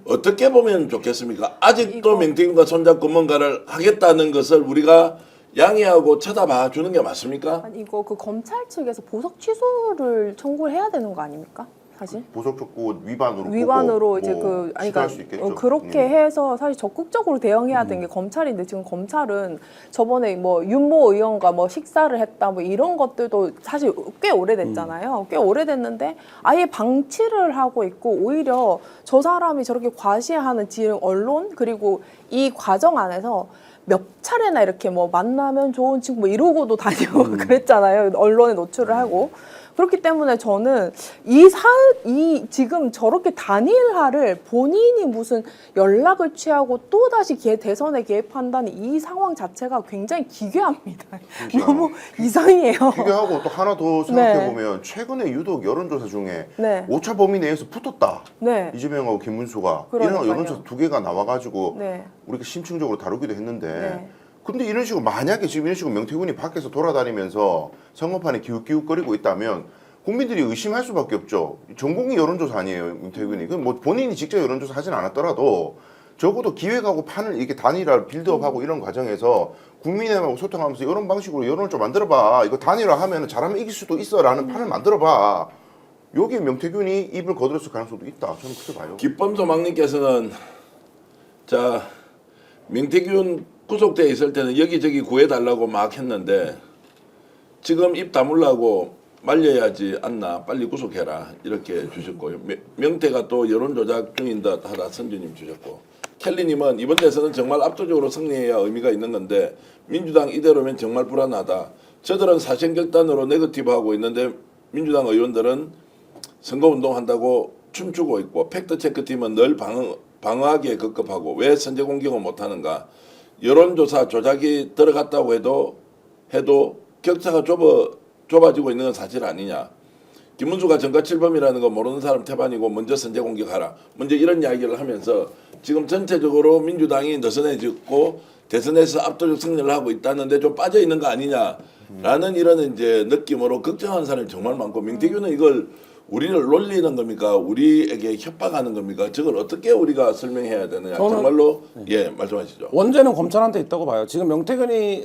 어떻게 보면 좋겠습니까? 아직도 명태균과 손잡고 뭔가를 하겠다는 것을 우리가 양해하고 쳐다봐 주는 게 맞습니까? 아니 이거 그 검찰 측에서 보석 취소를 청구를 해야 되는 거 아닙니까? 사실 보석 촉구 위반으로 위반으로 보고 이제 뭐 그 아니 취소할 그러니까 수 있겠죠. 그렇게 예. 해서 사실 적극적으로 대응해야 되는 게 검찰인데 지금 검찰은 저번에 뭐 윤모 의원과 뭐 식사를 했다 뭐 이런 것들도 사실 꽤 오래됐잖아요. 꽤 오래됐는데 아예 방치를 하고 있고 오히려 저 사람이 저렇게 과시하는 지금 언론 그리고 이 과정 안에서 몇 차례나 이렇게 뭐 만나면 좋은 친구 뭐 이러고도 다니고 그랬잖아요. 언론에 노출을 하고. 그렇기 때문에 저는 이 지금 저렇게 단일화를 본인이 무슨 연락을 취하고 또 다시 대선에 개입한다는 이 상황 자체가 굉장히 기괴합니다. 그렇죠. 너무 이상해요. 비교하고 또 하나 더 생각해 보면 최근에 유독 여론조사 중에 네. 오차 범위 내에서 붙었다. 네. 이재명하고 김문수가 그러니까요. 이런 여론조사 2개가 나와가지고 네. 우리가 심층적으로 다루기도 했는데 네. 근데 이런 식으로 만약에 지금 이런 식으로 명태균이 밖에서 돌아다니면서 선거판에 기웃기웃거리고 있다면 국민들이 의심할 수밖에 없죠. 전공이 여론조사 아니에요, 명태균이. 그럼 뭐 본인이 직접 여론조사 하진 않았더라도 적어도 기획하고 판을 이렇게 단일화 빌드업하고 이런 과정에서 국민하고 소통하면서 이런 방식으로 여론을 좀 만들어봐. 이거 단일화하면 잘하면 이길 수도 있어라는 판을 만들어봐. 여기에 명태균이 입을 거들었을 가능성도 있다. 저는 그렇게 봐요. 기범소망님께서는 자 명태균 구속돼 있을 때는 여기저기 구해달라고 막 했는데 지금 입 다물라고 말려야지 않나 빨리 구속해라 이렇게 주셨고요. 명태가 또 여론조작 중인 듯 하다 선주님 주셨고 켈리님은 이번 대선은 정말 압도적으로 승리해야 의미가 있는 건데 민주당 이대로면 정말 불안하다. 저들은 사생결단으로 네거티브하고 있는데 민주당 의원들은 선거운동한다고 춤추고 있고 팩트체크팀은 늘 방어하기에 급급하고 왜 선제 공격을 못하는가. 여론조사 조작이 들어갔다고 해도 격차가 좁아지고 있는 건 사실 아니냐. 김문수가 전과칠범이라는 거 모르는 사람 태반이고 먼저 선제 공격하라. 먼저 이런 이야기를 하면서 지금 전체적으로 민주당이 느슨해졌고 대선에서 압도적 승리를 하고 있다는데 좀 빠져 있는 거 아니냐라는 이런 이제 느낌으로 걱정하는 사람이 정말 많고 명태균은 이걸 우리를 놀리는 겁니까? 우리에게 협박하는 겁니까? 저걸 어떻게 우리가 설명해야 되느냐? 저는- 정말로 예 말씀하시죠. 원죄는 검찰한테 있다고 봐요. 지금 명태균이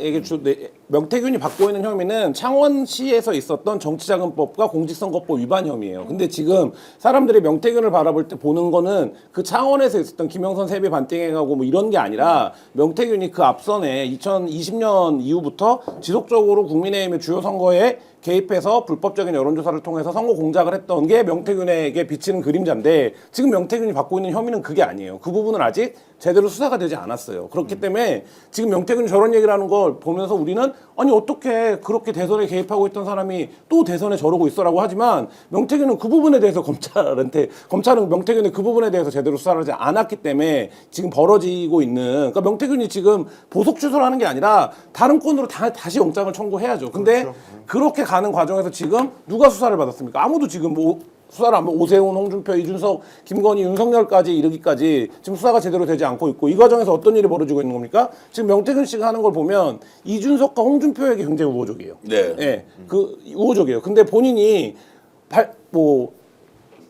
받고 있는 혐의는 창원시에서 있었던 정치자금법과 공직선거법 위반 혐의예요. 근데 지금 사람들이 명태균을 바라볼 때 보는 거는 그 창원에서 있었던 김영선 세배 반띵해가고 뭐 이런 게 아니라 명태균이 그 앞선에 2020년 이후부터 지속적으로 국민의힘의 주요 선거에 개입해서 불법적인 여론조사를 통해서 선거 공작을 했던 게 명태균에게 비치는 그림자인데 지금 명태균이 받고 있는 혐의는 그게 아니에요. 그 부분은 아직 제대로 수사가 되지 않았어요. 그렇기 때문에 지금 명태균이 저런 얘기를 하는 걸 보면서 우리는 아니 어떻게 그렇게 대선에 개입하고 있던 사람이 또 대선에 저러고 있어라고 하지만 명태균은 그 부분에 대해서 검찰은 명태균의 그 부분에 대해서 제대로 수사를 하지 않았기 때문에 지금 벌어지고 있는 그러니까 명태균이 지금 보석 취소를 하는 게 아니라 다른 건으로 다시 영장을 청구해야죠. 근데 그렇게 가는 과정에서 지금 누가 수사를 받았습니까? 아무도 지금 뭐 수사를 안 받고 오세훈, 홍준표, 이준석, 김건희, 윤석열까지 이르기까지 지금 수사가 제대로 되지 않고 있고 이 과정에서 어떤 일이 벌어지고 있는 겁니까? 지금 명태균 씨가 하는 걸 보면 이준석과 홍준표에게 굉장히 우호적이에요. 네. 예, 그 우호적이에요. 근데 본인이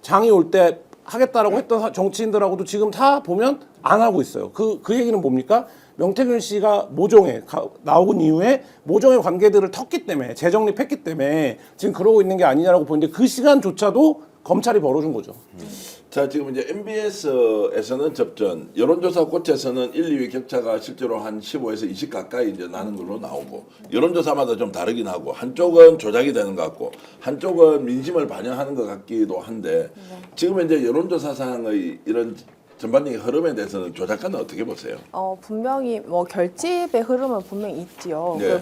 장이 올 때 하겠다라고 했던 정치인들하고도 지금 다 보면 안 하고 있어요. 그 얘기는 뭡니까? 명태균 씨가 모종에 나온 이후에 모종의 관계들을 텄기 때문에 재정립했기 때문에 지금 그러고 있는 게 아니냐라고 보는데 그 시간조차도 검찰이 벌어준 거죠. 자, 지금 이제 MBS에서는 접전, 여론조사 꽃에서는 1, 2위 격차가 실제로 한 15에서 20 가까이 이제 나는 걸로 나오고, 여론조사마다 좀 다르긴 하고, 한쪽은 조작이 되는 것 같고, 한쪽은 민심을 반영하는 것 같기도 한데, 지금 이제 여론조사상의 이런 전반적인 흐름에 대해서는 조작가는 어떻게 보세요? 분명히 뭐 결집의 흐름은 분명히 있지요. 네.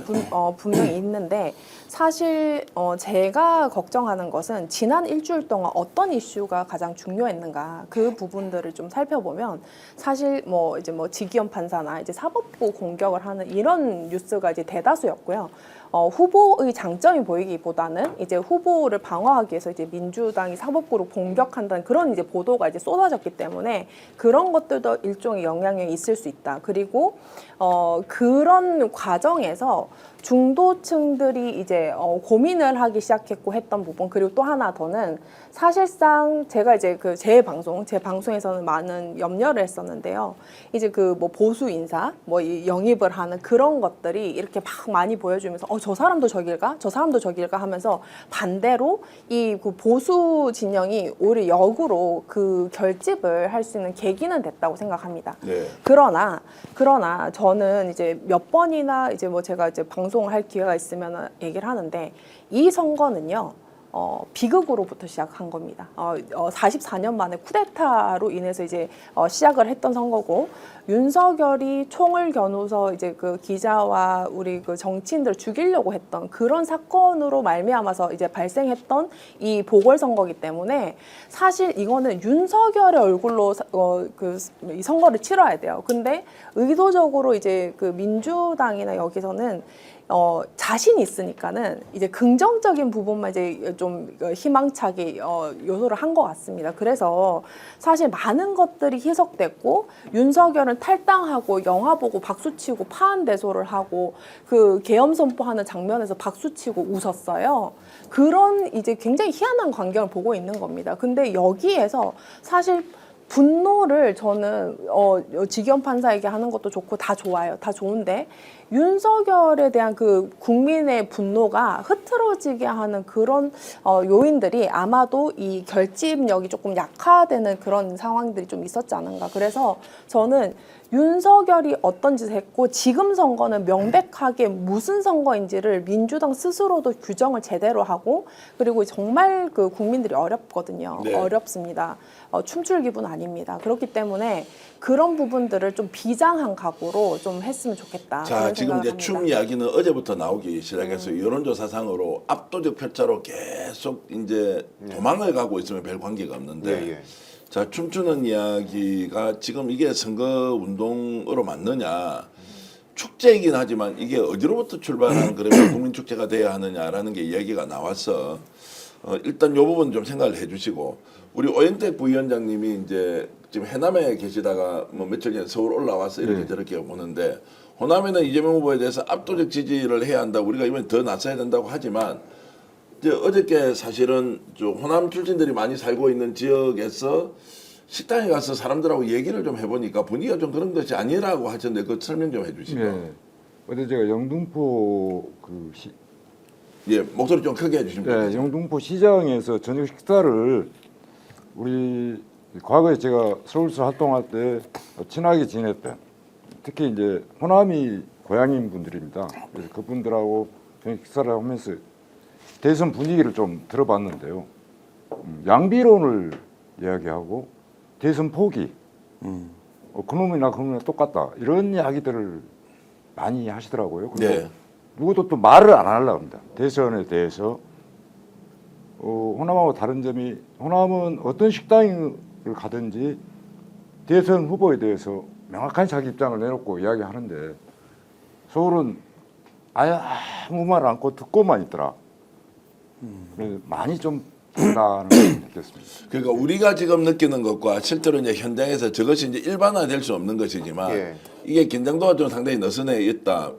분명히 있는데 사실 제가 걱정하는 것은 지난 일주일 동안 어떤 이슈가 가장 중요했는가 그 부분들을 좀 살펴보면 사실 뭐 이제 뭐 지기현 판사나 이제 사법부 공격을 하는 이런 뉴스가 이제 대다수였고요. 후보의 장점이 보이기보다는 이제 후보를 방어하기 위해서 이제 민주당이 사법부를 공격한다는 그런 이제 보도가 이제 쏟아졌기 때문에 그런 것들도 일종의 영향이 있을 수 있다. 그리고 그런 과정에서 중도층들이 이제 고민을 하기 시작했고 했던 부분 그리고 또 하나 더는 사실상 제가 이제 제 방송에서는 많은 염려를 했었는데요. 이제 그 뭐 보수 인사 뭐 영입을 하는 그런 것들이 이렇게 막 많이 보여주면서 저 사람도 저길가 저 사람도 저길가 하면서 반대로 이 그 보수 진영이 오히려 역으로 그 결집을 할 수 있는 계기는 됐다고 생각합니다. 네. 그러나 저는 이제 몇 번이나 이제 뭐 제가 이제 방송을 할 기회가 있으면 얘기를 하는데 이 선거는요. 비극으로부터 시작한 겁니다. 44년 만에 쿠데타로 인해서 이제 시작을 했던 선거고 윤석열이 총을 겨누어서 이제 그 기자와 우리 그 정치인들을 죽이려고 했던 그런 사건으로 말미암아서 이제 발생했던 이 보궐선거이기 때문에 사실 이거는 윤석열의 얼굴로 이 선거를 치러야 돼요. 근데 의도적으로 이제 그 민주당이나 여기서는 자신이 있으니까는 이제 긍정적인 부분만 이제 좀 희망차게 요소를 한 것 같습니다. 그래서 사실 많은 것들이 희석됐고 윤석열은 탈당하고 영화 보고 박수치고 파한대소를 하고 그 계엄 선포하는 장면에서 박수치고 웃었어요. 그런 이제 굉장히 희한한 광경을 보고 있는 겁니다. 근데 여기에서 사실 분노를 저는 지기현 판사에게 하는 것도 좋고 다 좋아요. 다 좋은데 윤석열에 대한 그 국민의 분노가 흐트러지게 하는 그런 요인들이 아마도 이 결집력이 조금 약화되는 그런 상황들이 좀 있었지 않은가. 그래서 저는 윤석열이 어떤 짓을 했고 지금 선거는 명백하게 무슨 선거인지를 민주당 스스로도 규정을 제대로 하고 그리고 정말 그 국민들이 어렵거든요. 네. 어렵습니다. 춤출 기분 아닙니다. 그렇기 때문에 그런 부분들을 좀 비장한 각오로 좀 했으면 좋겠다. 자, 그런 지금 이제 생각을 춤 합니다. 이야기는 어제부터 나오기 시작해서 여론조사상으로 압도적 표차로 계속 이제 도망을 가고 있으면 별 관계가 없는데 예. 자, 춤추는 이야기가 지금 이게 선거 운동으로 맞느냐 축제이긴 하지만 이게 어디로부터 출발한 그러면 국민축제가 돼야 하느냐라는 게 이야기가 나와서 일단 이 부분 좀 생각을 해주시고 우리 오영택 부위원장님이 이제 지금 해남에 계시다가 뭐 며칠 전에 서울 올라와서 이렇게 저렇게 오는데 호남에는 이재명 후보에 대해서 압도적 지지를 해야 한다. 우리가 이번에 더 나서야 된다고 하지만 이제 어저께 사실은 호남 출신들이 많이 살고 있는 지역에서 식당에 가서 사람들하고 얘기를 좀 해보니까 분위기가 좀 그런 것이 아니라고 하셨는데 그 설명 좀 해주시죠. 네. 어제 제가 영등포 예, 목소리 좀 크게 해주시면 네, 됩니다. 영등포 시장에서 저녁 식사를 우리 과거에 제가 서울서 활동할 때 친하게 지냈던 특히 이제 호남이 고향인 분들입니다. 그래서 그분들하고 저녁 식사를 하면서 대선 분위기를 좀 들어봤는데요. 양비론을 이야기하고 대선 포기, 그놈이나 그놈이나 똑같다 이런 이야기들을 많이 하시더라고요. 그리고 네. 누구도 또 말을 안 하려고 합니다. 대선에 대해서. 호남하고 다른 점이 호남은 어떤 식당을 가든지 대선 후보에 대해서 명확한 자기 입장을 내놓고 이야기하는데 서울은 아예 아무 말 않고 듣고만 있더라. 그래서 많이 좀 다르다는 걸 느꼈습니다. 그러니까 우리가 지금 느끼는 것과 실제로 이제 현장에서 저것이 이제 일반화될 수 없는 것이지만 예. 이게 긴장도가 좀 상당히 느슨해 있다.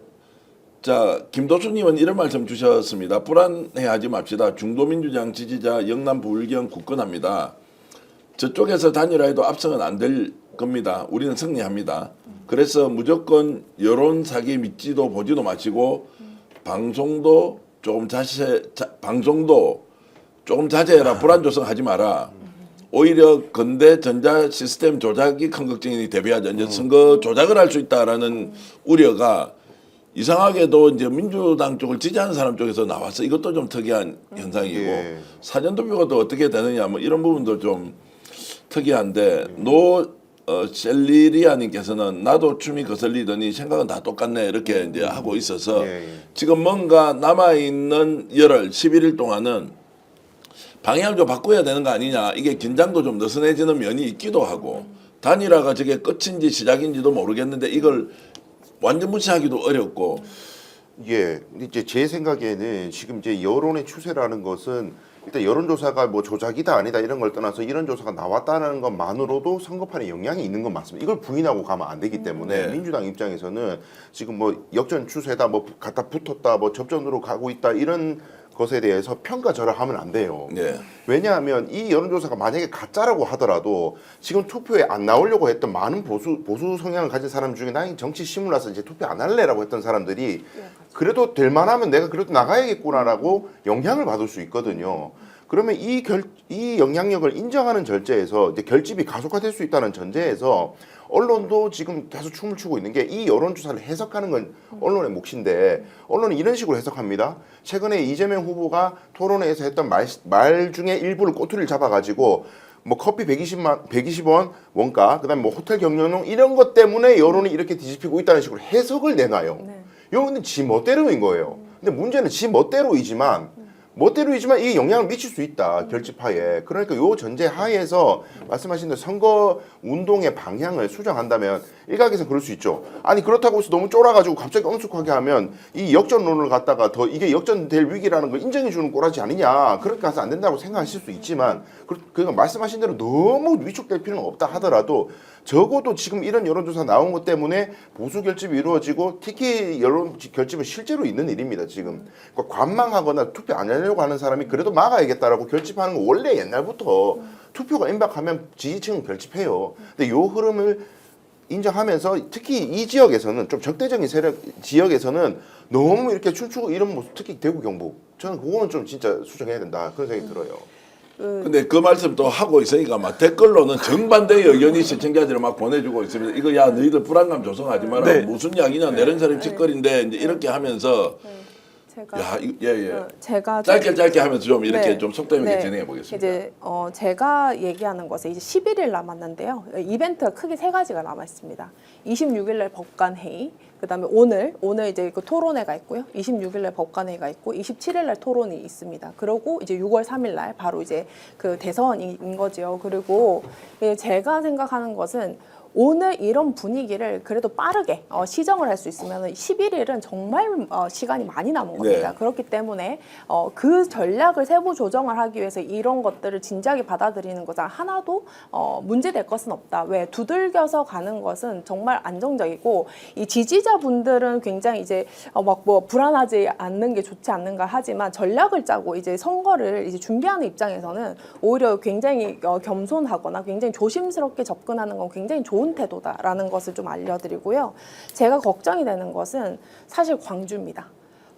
자, 김도수님은 이런 말씀 주셨습니다. 불안해하지 맙시다. 중도민주당 지지자 영남 부울경 굳건합니다. 저쪽에서 단일화해도 압승은 안 될 겁니다. 우리는 승리합니다. 그래서 무조건 여론 사기 믿지도 보지도 마시고 방송도 조금 자제해라. 불안 조성하지 마라. 오히려 건대 전자 시스템 조작이 큰 걱정이 대비하죠. 이제 선거 조작을 할 수 있다라는 우려가 이상하게도 이제 민주당 쪽을 지지하는 사람 쪽에서 나와서 이것도 좀 특이한 현상이고 예. 사전투표가 또 어떻게 되느냐 뭐 이런 부분도 좀 특이한데 셀리리아님께서는 나도 춤이 거슬리더니 생각은 다 똑같네 이렇게 이제 하고 있어서 예, 예. 지금 뭔가 남아 있는 열흘 11일 동안은 방향을 좀 바꿔야 되는 거 아니냐 이게 긴장도 좀 느슨해지는 면이 있기도 하고 단일화가 저게 끝인지 시작인지도 모르겠는데 이걸 완전 무시하기도 어렵고 예, 이제 제 생각에는 지금 이제 여론의 추세라는 것은 일단 여론조사가 뭐 조작이다 아니다 이런 걸 떠나서 이런 조사가 나왔다는 것만으로도 선거판에 영향이 있는 건 맞습니다. 이걸 부인하고 가면 안 되기 때문에 네. 민주당 입장에서는 지금 뭐 역전 추세다, 뭐 갖다 붙었다, 뭐 접전으로 가고 있다 이런 것에 대해서 평가절하 하면 안 돼요. 네. 왜냐하면 이 여론조사가 만약에 가짜라고 하더라도 지금 투표에 안 나오려고 했던 많은 보수 성향을 가진 사람 중에 나는 정치 심을나서 이제 투표 안 할래라고 했던 사람들이 그래도 될 만하면 내가 그래도 나가야겠구나라고 영향을 받을 수 있거든요. 그러면 이 영향력을 인정하는 절제에서 이제 결집이 가속화될 수 있다는 전제에서 언론도 지금 계속 춤을 추고 있는 게 이 여론조사를 해석하는 건 언론의 몫인데 언론은 이런 식으로 해석합니다. 최근에 이재명 후보가 토론회에서 했던 말 중에 일부를 꼬투리를 잡아가지고 뭐 커피 120원 원가, 그다음에 뭐 호텔 경영료 이런 것 때문에 여론이 이렇게 뒤집히고 있다는 식으로 해석을 내놔요. 이거는 지 멋대로인 거예요. 근데 문제는 지 멋대로이지만 이게 영향을 미칠 수 있다 결집하에. 그러니까 요 전제 하에서 말씀하신 대로 선거 운동의 방향을 수정한다면 일각에서 그럴 수 있죠. 아니 그렇다고 해서 너무 쫄아가지고 갑자기 엄숙하게 하면 이 역전론을 갖다가 더 이게 역전될 위기라는 걸 인정해주는 꼬라지 아니냐, 그렇게 가서 안 된다고 생각하실 수 있지만 그러니까 말씀하신 대로 너무 위축될 필요는 없다 하더라도 적어도 지금 이런 여론조사 나온 것 때문에 보수 결집이 이루어지고 특히 여론 결집은 실제로 있는 일입니다. 지금 그러니까 관망하거나 투표 안 하려고 하는 사람이 그래도 막아야겠다라고 결집하는 거 원래 옛날부터 투표가 임박하면 지지층은 결집해요. 근데 요 흐름을 인정하면서 특히 이 지역에서는 좀 적대적인 세력 지역에서는 너무 이렇게 춤추고 이런 모습, 특히 대구 경북, 저는 그거는 좀 진짜 수정해야 된다 그런 생각이 들어요. 근데 그 말씀 또 하고 있으니까 막 댓글로는 정반대의 의견이 시청자들이 막 보내주고 있습니다. 이거 야 너희들 불안감 조성하지 마라. 네. 무슨 이야기냐 내런 사람 짓거리인데 이제 이렇게 하면서 제가 야 예예 제가 짧게 하면서 좀 이렇게 네. 좀 속도 있게 네. 진행해 보겠습니다. 이제 제가 얘기하는 것은 이제 11일 남았는데요. 이벤트가 크게 세 가지가 남아 있습니다. 26일 날 법관 회의, 그다음에 오늘 이제 그 토론회가 있고요. 26일 날 법관 회의가 있고 27일 날 토론이 있습니다. 그리고 이제 6월 3일 날 바로 이제 그 대선인 거죠. 그리고 제가 생각하는 것은 오늘 이런 분위기를 그래도 빠르게 시정을 할 수 있으면 11일은 정말 시간이 많이 남은 겁니다. 네. 그렇기 때문에 그 전략을 세부 조정을 하기 위해서 이런 것들을 진지하게 받아들이는 것은 하나도 문제될 것은 없다. 왜 두들겨서 가는 것은 정말 안정적이고 이 지지자분들은 굉장히 이제 막 뭐 불안하지 않는 게 좋지 않는가 하지만 전략을 짜고 이제 선거를 이제 준비하는 입장에서는 오히려 굉장히 겸손하거나 굉장히 조심스럽게 접근하는 건 굉장히 좋은 태도다라는 것을 좀 알려드리고요. 제가 걱정이 되는 것은 사실 광주입니다.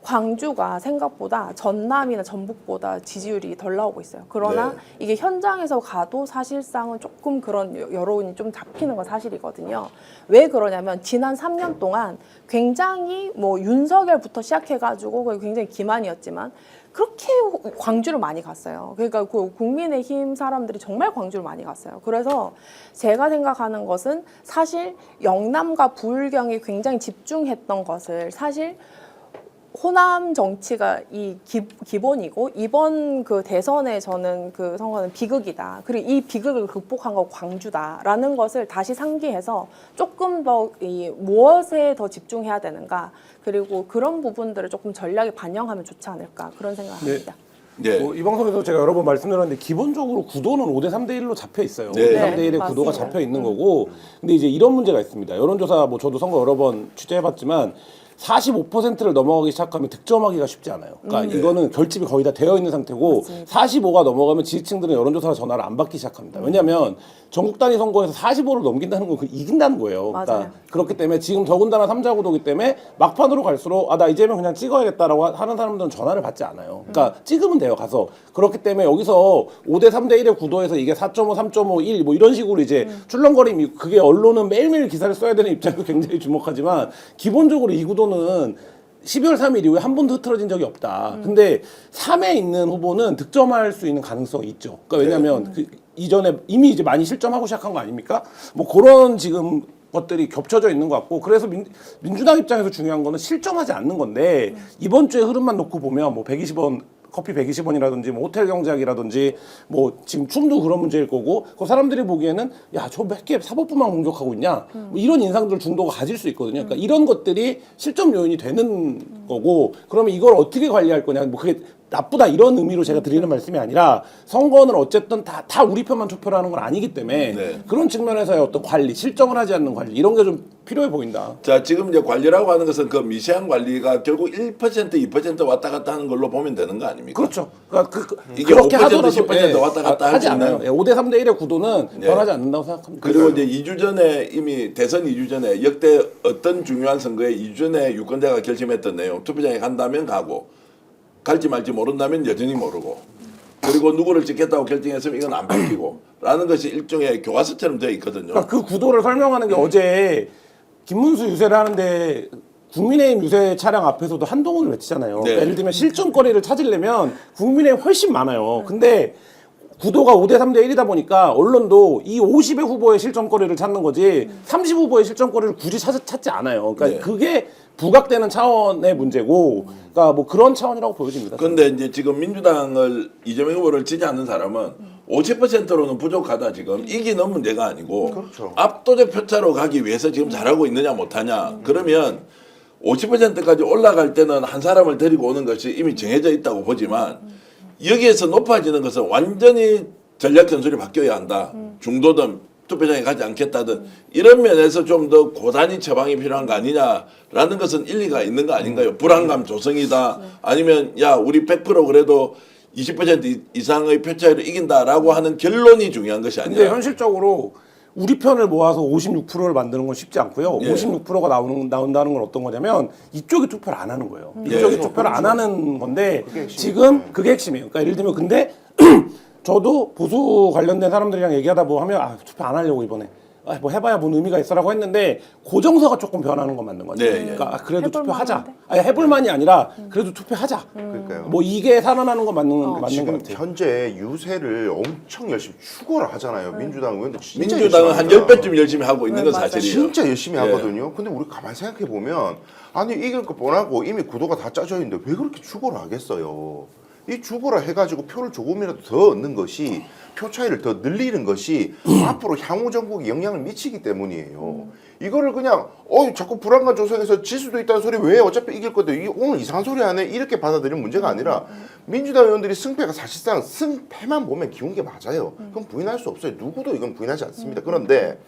광주가 생각보다 전남이나 전북보다 지지율이 덜 나오고 있어요. 그러나 네. 이게 현장에서 가도 사실상은 조금 그런 여론이 좀 잡히는 건 사실이거든요. 왜 그러냐면 지난 3년 동안 굉장히 뭐 윤석열부터 시작해가지고 굉장히 기만이었지만 그렇게 광주를 많이 갔어요. 그러니까 그 국민의힘 사람들이 정말 광주를 많이 갔어요. 그래서 제가 생각하는 것은 사실 영남과 부울경이 굉장히 집중했던 것을 사실 호남 정치가 이 기본이고 이번 그 대선에 저는 그 선거는 비극이다. 그리고 이 비극을 극복한 건 광주다라는 것을 다시 상기해서 조금 더 이 무엇에 더 집중해야 되는가, 그리고 그런 부분들을 조금 전략에 반영하면 좋지 않을까 그런 생각합니다. 네. 이 방송에서 제가 여러 번 말씀드렸는데 기본적으로 구도는 5대 3대 1로 잡혀 있어요. 네. 5대 3대 1의 네, 구도가 맞습니다. 잡혀 있는 거고, 근데 이제 이런 문제가 있습니다. 여론조사 뭐 저도 선거 여러 번 취재해봤지만 45%를 넘어가기 시작하면 득점하기가 쉽지 않아요. 그러니까 이거는 결집이 거의 다 되어 있는 상태고 맞습니다. 45가 넘어가면 지지층들은 여론조사 전화를 안 받기 시작합니다. 왜냐하면 전국 단위 선거에서 45를 넘긴다는 건 이긴다는 거예요. 맞아요. 그러니까 그렇기 때문에 지금 더군다나 3자 구도기 때문에 막판으로 갈수록 나 이재명 그냥 찍어야겠다라고 하는 사람들은 전화를 받지 않아요. 그러니까 찍으면 돼요, 가서. 그렇기 때문에 여기서 5대 3대 1의 구도에서 이게 4.5, 3.5, 1 뭐 이런 식으로 이제 출렁거림이 그게 언론은 매일매일 기사를 써야 되는 입장에서 굉장히 주목하지만 기본적으로 이 구도는 12월 3일 이후에 한 번도 흐트러진 적이 없다. 근데 3에 있는 후보는 득점할 수 있는 가능성이 있죠. 그러니까 왜냐하면 그 이전에 이미 이제 많이 실점하고 시작한 거 아닙니까? 뭐 그런 지금 것들이 겹쳐져 있는 것 같고 그래서 민주당 입장에서 중요한 거는 실점하지 않는 건데 이번 주에 흐름만 놓고 보면 뭐 120원 커피 120원이라든지 뭐 호텔 경제학이라든지 뭐 지금 춤도 그런 문제일 거고 그 사람들이 보기에는 야 저 몇 개 사법부만 공격하고 있냐 뭐 이런 인상들 중도가 가질 수 있거든요. 그러니까 이런 것들이 실점 요인이 되는 거고 그러면 이걸 어떻게 관리할 거냐 뭐 그게 나쁘다 이런 의미로 제가 드리는 말씀이 아니라 선거는 어쨌든 다 우리 편만 투표를 하는 건 아니기 때문에 네. 그런 측면에서의 어떤 관리 실점을 하지 않는 관리 이런 게 좀 필요해 보인다. 자, 지금 이제 관리라고 하는 것은 그 미세한 관리가 결국 1%, 2% 왔다 갔다 하는 걸로 보면 되는 거 아닙니까? 그렇죠. 그러니까 이게 5%, 10% 왔다 갔다 하지 하지 않아요. 않나요? 5대 3대 1의 구도는 네. 변하지 않는다고 생각합니다. 그리고 이제 2주 전에 이미 대선 2주 전에 역대 어떤 중요한 선거에 2주 전에 유권자가 결심했던 내용 투표장에 간다면 가고 갈지 말지 모른다면 여전히 모르고 그리고 누구를 찍겠다고 결정했으면 이건 안 바뀌고 라는 것이 일종의 교과서처럼 되어 있거든요. 그러니까 그 구도를 설명하는 게 어제 김문수 유세를 하는데 국민의힘 유세 차량 앞에서도 한동훈을 외치잖아요. 네. 예를 들면 실점거리를 찾으려면 국민의힘 훨씬 많아요. 근데 구도가 5대 3대 1이다 보니까 언론도 이 50의 후보의 실점거리를 찾는 거지 30 후보의 실점거리를 굳이 찾지 않아요. 그러니까 네. 그게 부각되는 차원의 문제고 그러니까 뭐 그런 차원이라고 보여집니다. 그런데 이제 지금 민주당을 이재명 후보를 지지하는 사람은 50%로는 부족하다 지금 이기는 문제가 아니고 그렇죠. 압도적 표차로 가기 위해서 지금 잘하고 있느냐 못하냐 그러면 50%까지 올라갈 때는 한 사람을 데리고 오는 것이 이미 정해져 있다고 보지만 여기에서 높아지는 것은 완전히 전략 전술이 바뀌어야 한다. 중도든 투표장에 가지 않겠다든 이런 면에서 좀 더 고단히 처방이 필요한 거 아니냐라는 것은 일리가 있는 거 아닌가요? 불안감 조성이다. 아니면 야 우리 100% 그래도 20% 이상의 표차로 이긴다라고 하는 결론이 중요한 것이 근데 아니라 현실적으로 우리 편을 모아서 56%를 만드는 건 쉽지 않고요. 예. 56%가 나온다는 건 어떤 거냐면 이쪽이 투표를 안 하는 거예요. 이쪽이 투표를 안 하는 건데 지금 그게 핵심이에요. 그러니까 예를 들면 근데 저도 보수 관련된 사람들이랑 얘기하다 보면 투표 안 하려고 이번에 뭐 해봐야 뭔 의미가 있어라고 했는데 고정서가 조금 변하는 건 맞는 거죠. 네, 예. 그러니까 그래도 해볼 투표하자. 만한데? 아니 해볼만이 아니라 그래도 투표하자. 그러니까요. 뭐 이게 살아나는 건 맞는 것 지금 같아요. 현재 유세를 엄청 열심히 추구를 하잖아요. 민주당 의원들 진짜 민주당은 한 열심히 합니다. 10배쯤 열심히 하고 있는 네, 건 맞아요. 사실이에요. 진짜 열심히 예. 하거든요. 근데 우리 가만히 생각해 보면 아니 이길 거 뻔하고 이미 구도가 다 짜져 있는데 왜 그렇게 추구를 하겠어요? 이 추구를 해가지고 표를 조금이라도 더 얻는 것이 표 차이를 더 늘리는 것이 앞으로 향후 정국에 영향을 미치기 때문이에요. 이거를 그냥 자꾸 불안감 조성해서 질 수도 있다는 소리 왜 어차피 이길 건데 이게 오늘 이상한 소리 하네 이렇게 받아들이는 문제가 아니라 민주당 의원들이 승패가 사실상 승패만 보면 기운 게 맞아요. 그럼 부인할 수 없어요. 누구도 이건 부인하지 않습니다. 그런데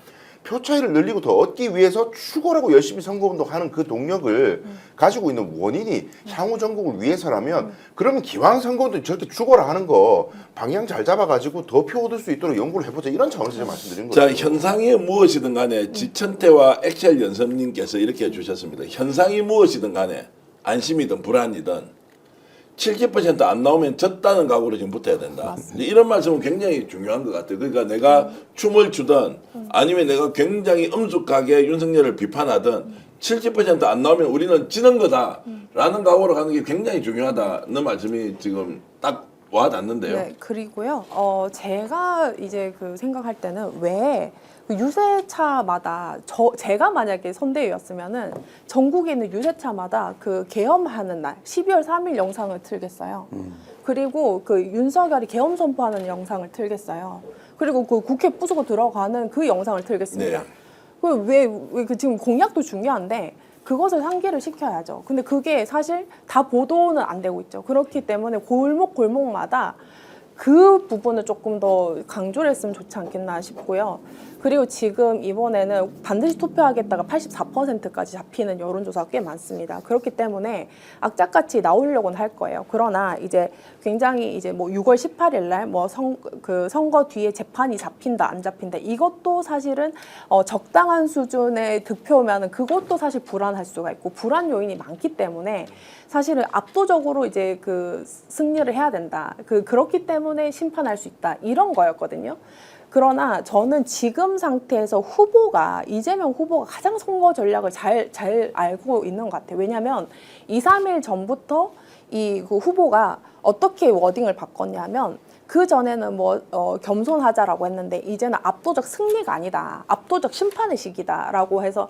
표 차이를 늘리고 더 얻기 위해서 추구라고 열심히 선거운동하는 그 동력을 가지고 있는 원인이 향후 전국을 위해서라면 그러면 기왕 선거운동 저렇게 추구라 하는 거 방향 잘 잡아가지고 더 표 얻을 수 있도록 연구를 해보자 이런 차원에서 제가 말씀드린 거예요. 자, 현상이 무엇이든 간에 지천태와 엑셀 연섭님께서 이렇게 해주셨습니다. 현상이 무엇이든 간에 안심이든 불안이든 70% 안 나오면 졌다는 각오로 지금 붙어야 된다. 이제 이런 말씀은 굉장히 중요한 것 같아요. 그러니까 내가 춤을 추든 아니면 내가 굉장히 엄숙하게 윤석열을 비판하든 70% 안 나오면 우리는 지는 거다라는 각오로 가는 게 굉장히 중요하다는 말씀이 지금 딱 와닿는데요. 네, 그리고요. 제가 이제 그 생각할 때는 왜 그 유세차마다 제가 만약에 선대위였으면은 전국에 있는 유세차마다 그 계엄하는 날 12월 3일 영상을 틀겠어요. 그리고 그 윤석열이 계엄 선포하는 영상을 틀겠어요. 그리고 그 국회 부수고 들어가는 그 영상을 틀겠습니다. 네. 그 지금 공약도 중요한데 그것을 상기를 시켜야죠. 근데 그게 사실 다 보도는 안 되고 있죠. 그렇기 때문에 골목골목마다 그 부분을 조금 더 강조를 했으면 좋지 않겠나 싶고요. 그리고 지금 이번에는 반드시 투표하겠다가 84%까지 잡히는 여론조사가 꽤 많습니다. 그렇기 때문에 악착같이 나오려고는 할 거예요. 그러나 이제 굉장히 이제 뭐 6월 18일 날 뭐 선거 뒤에 재판이 잡힌다 안 잡힌다 이것도 사실은 적당한 수준의 득표면은 그것도 사실 불안할 수가 있고 불안 요인이 많기 때문에 사실은 압도적으로 이제 그 승리를 해야 된다. 그렇기 때문에 심판할 수 있다. 이런 거였거든요. 그러나 저는 지금 상태에서 이재명 후보가 가장 선거 전략을 잘 알고 있는 것 같아요. 왜냐하면 2, 3일 전부터 그 후보가 어떻게 워딩을 바꿨냐면 그 전에는 겸손하자라고 했는데 이제는 압도적 승리가 아니다, 압도적 심판의 시기다라고 해서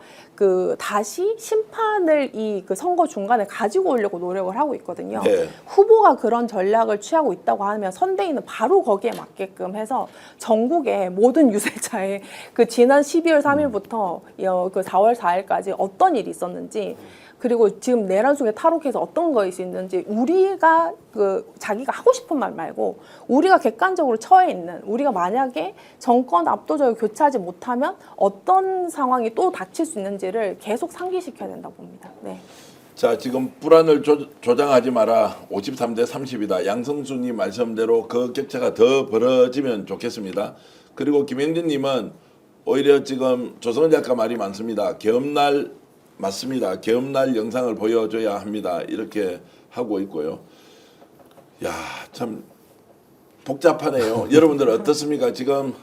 다시 심판을 그 선거 중간에 가지고 오려고 노력을 하고 있거든요. 네. 후보가 그런 전략을 취하고 있다고 하면 선대위는 바로 거기에 맞게끔 해서 전국의 모든 유세차에 지난 12월 3일부터 그 4월 4일까지 어떤 일이 있었는지. 그리고 지금 내란 속에 탈옥해서 어떤 것이 있는지 우리가 자기가 하고 싶은 말 말고 우리가 객관적으로 처해 있는 우리가 만약에 정권 압도적으로 교체하지 못하면 어떤 상황이 또 닥칠 수 있는지를 계속 상기시켜야 된다고 봅니다. 네. 자, 지금 불안을 조장하지 마라. 53대 30이다. 양성수님 말씀대로 그 격차가 더 벌어지면 좋겠습니다. 그리고 김영진님은 오히려 지금 조성은 작가 말이 많습니다. 계엄날 맞습니다. 계엄날 영상을 보여줘야 합니다. 이렇게 하고 있고요. 야, 참 복잡하네요. 여러분들 어떻습니까? 지금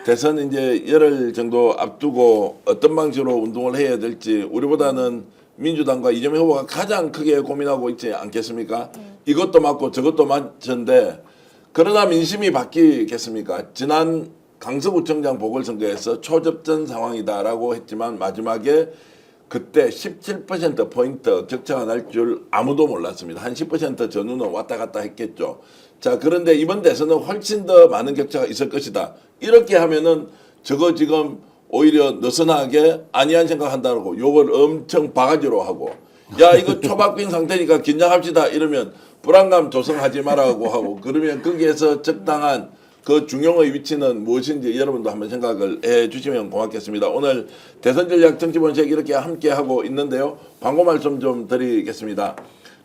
대선 이제 열흘 정도 앞두고 어떤 방식으로 운동을 해야 될지 우리보다는 민주당과 이재명 후보가 가장 크게 고민하고 있지 않겠습니까? 이것도 맞고 저것도 맞는데 그러나 민심이 바뀌겠습니까? 지난 강서구청장 보궐선거에서 초접전 상황이다라고 했지만 마지막에 그때 17%포인트 격차가 날 줄 아무도 몰랐습니다. 한 10% 전후는 왔다 갔다 했겠죠. 자, 그런데 이번 대선은 훨씬 더 많은 격차가 있을 것이다. 이렇게 하면은 저거 지금 오히려 느슨하게 아니한 생각한다고 욕을 엄청 바가지로 하고 야, 이거 초박빙 상태니까 긴장합시다 이러면 불안감 조성하지 말라고 하고 그러면 거기에서 적당한 그 중용의 위치는 무엇인지 여러분도 한번 생각을 해 주시면 고맙겠습니다. 오늘 대선 전략 정치 본색 이렇게 함께 하고 있는데요. 광고 말씀 좀 드리겠습니다.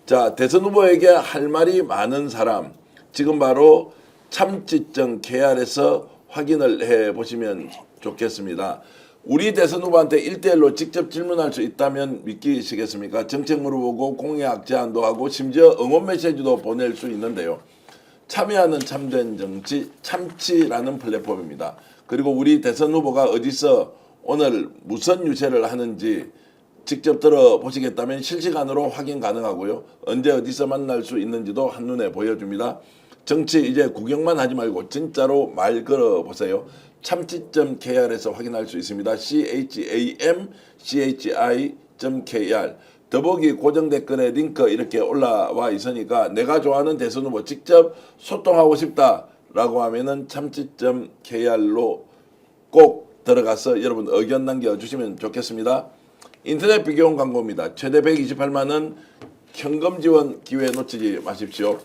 자, 대선 후보에게 할 말이 많은 사람 지금 바로 참지점 KR에서 확인을 해 보시면 좋겠습니다. 우리 대선 후보한테 1대1로 직접 질문할 수 있다면 믿기시겠습니까? 정책 물어보고 공약 제안도 하고 심지어 응원 메시지도 보낼 수 있는데요. 참여하는 참된 정치 참치라는 플랫폼입니다. 그리고 우리 대선 후보가 어디서 오늘 무슨 유세를 하는지 직접 들어보시겠다면 실시간으로 확인 가능하고요. 언제 어디서 만날 수 있는지도 한눈에 보여줍니다. 정치 이제 구경만 하지 말고 진짜로 말 걸어보세요. 참치.kr에서 확인할 수 있습니다. chamchi.kr 더보기 고정 댓글에 링크 이렇게 올라와 있으니까 내가 좋아하는 대선 후보 직접 소통하고 싶다라고 하면은 참치.kr로 꼭 들어가서 여러분 의견 남겨주시면 좋겠습니다. 인터넷 비교원 광고입니다. 최대 128만 원 현금 지원 기회 놓치지 마십시오.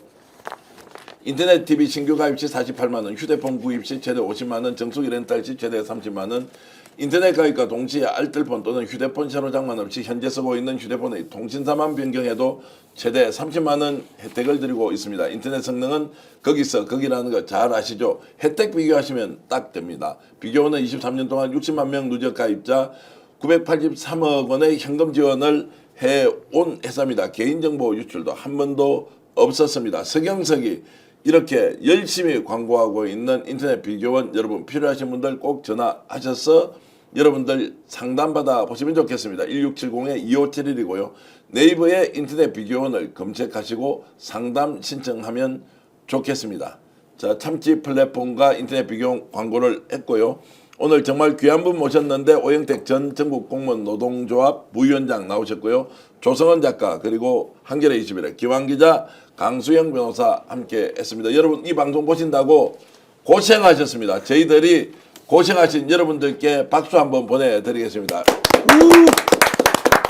인터넷 TV 신규 가입 시 48만 원, 휴대폰 구입 시 최대 50만 원, 정수기 렌탈 시 최대 30만 원, 인터넷 가입과 동시에 알뜰폰 또는 휴대폰 신호 장만 없이 현재 쓰고 있는 휴대폰의 통신사만 변경해도 최대 30만 원 혜택을 드리고 있습니다. 인터넷 성능은 거기서 거기라는 거 잘 아시죠? 혜택 비교하시면 딱 됩니다. 비교원은 23년 동안 60만 명 누적 가입자 983억 원의 현금 지원을 해온 회사입니다. 개인정보 유출도 한 번도 없었습니다. 서경석이 이렇게 열심히 광고하고 있는 인터넷 비교원 여러분 필요하신 분들 꼭 전화하셔서 여러분들 상담받아 보시면 좋겠습니다. 1670-2571이고요. 네이버에 인터넷 비교원을 검색하시고 상담 신청하면 좋겠습니다. 자, 참치 플랫폼과 인터넷 비교원 광고를 했고요. 오늘 정말 귀한 분 모셨는데 오영택 전 전국 공무원 노동조합 부위원장 나오셨고요. 조성은 작가 그리고 한겨레 21의 기왕 기자 강수영 변호사 함께 했습니다. 여러분 이 방송 보신다고 고생하셨습니다. 저희들이 고생하신 여러분들께 박수 한번 보내드리겠습니다.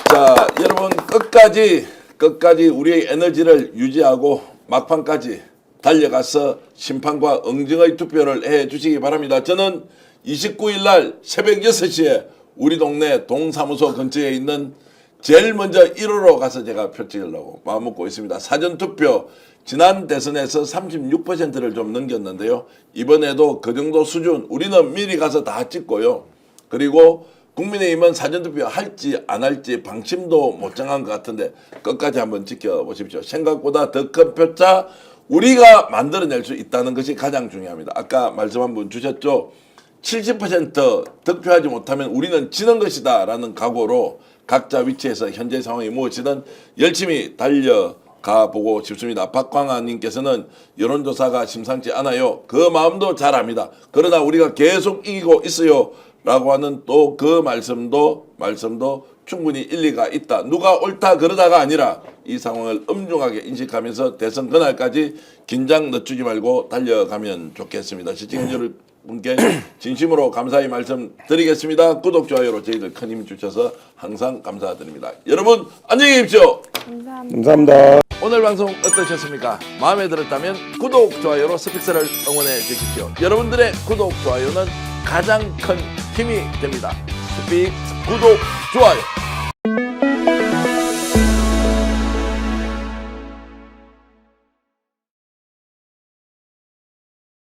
자, 여러분 끝까지 우리의 에너지를 유지하고 막판까지 달려가서 심판과 응징의 투표를 해 주시기 바랍니다. 저는 29일 날 새벽 6시에 우리 동네 동사무소 근처에 있는 제일 먼저 1호로 가서 제가 표 찍으려고 마음먹고 있습니다. 사전투표 지난 대선에서 36%를 좀 넘겼는데요. 이번에도 그 정도 수준 우리는 미리 가서 다 찍고요. 그리고 국민의힘은 사전투표 할지 안 할지 방침도 못 정한 것 같은데 끝까지 한번 지켜보십시오. 생각보다 더 큰 표차 우리가 만들어낼 수 있다는 것이 가장 중요합니다. 아까 말씀 한번 주셨죠. 70% 득표하지 못하면 우리는 지는 것이다 라는 각오로 각자 위치에서 현재 상황이 무엇이든 열심히 달려가 보고 싶습니다. 박광아님께서는 여론조사가 심상치 않아요. 그 마음도 잘 압니다. 그러나 우리가 계속 이기고 있어요 라고 하는 또 그 말씀도 충분히 일리가 있다. 누가 옳다 그러다가 아니라 이 상황을 엄중하게 인식하면서 대선 그날까지 긴장 늦추지 말고 달려가면 좋겠습니다. 시청자 여러분께 진심으로 감사의 말씀 드리겠습니다. 구독, 좋아요로 저희들 큰 힘 주셔서 항상 감사드립니다. 여러분 안녕히 계십시오. 감사합니다. 감사합니다. 오늘 방송 어떠셨습니까? 마음에 들었다면 구독, 좋아요로 스픽스를 응원해 주십시오. 여러분들의 구독, 좋아요는 가장 큰 힘이 됩니다. 스픽스 구독, 좋아요.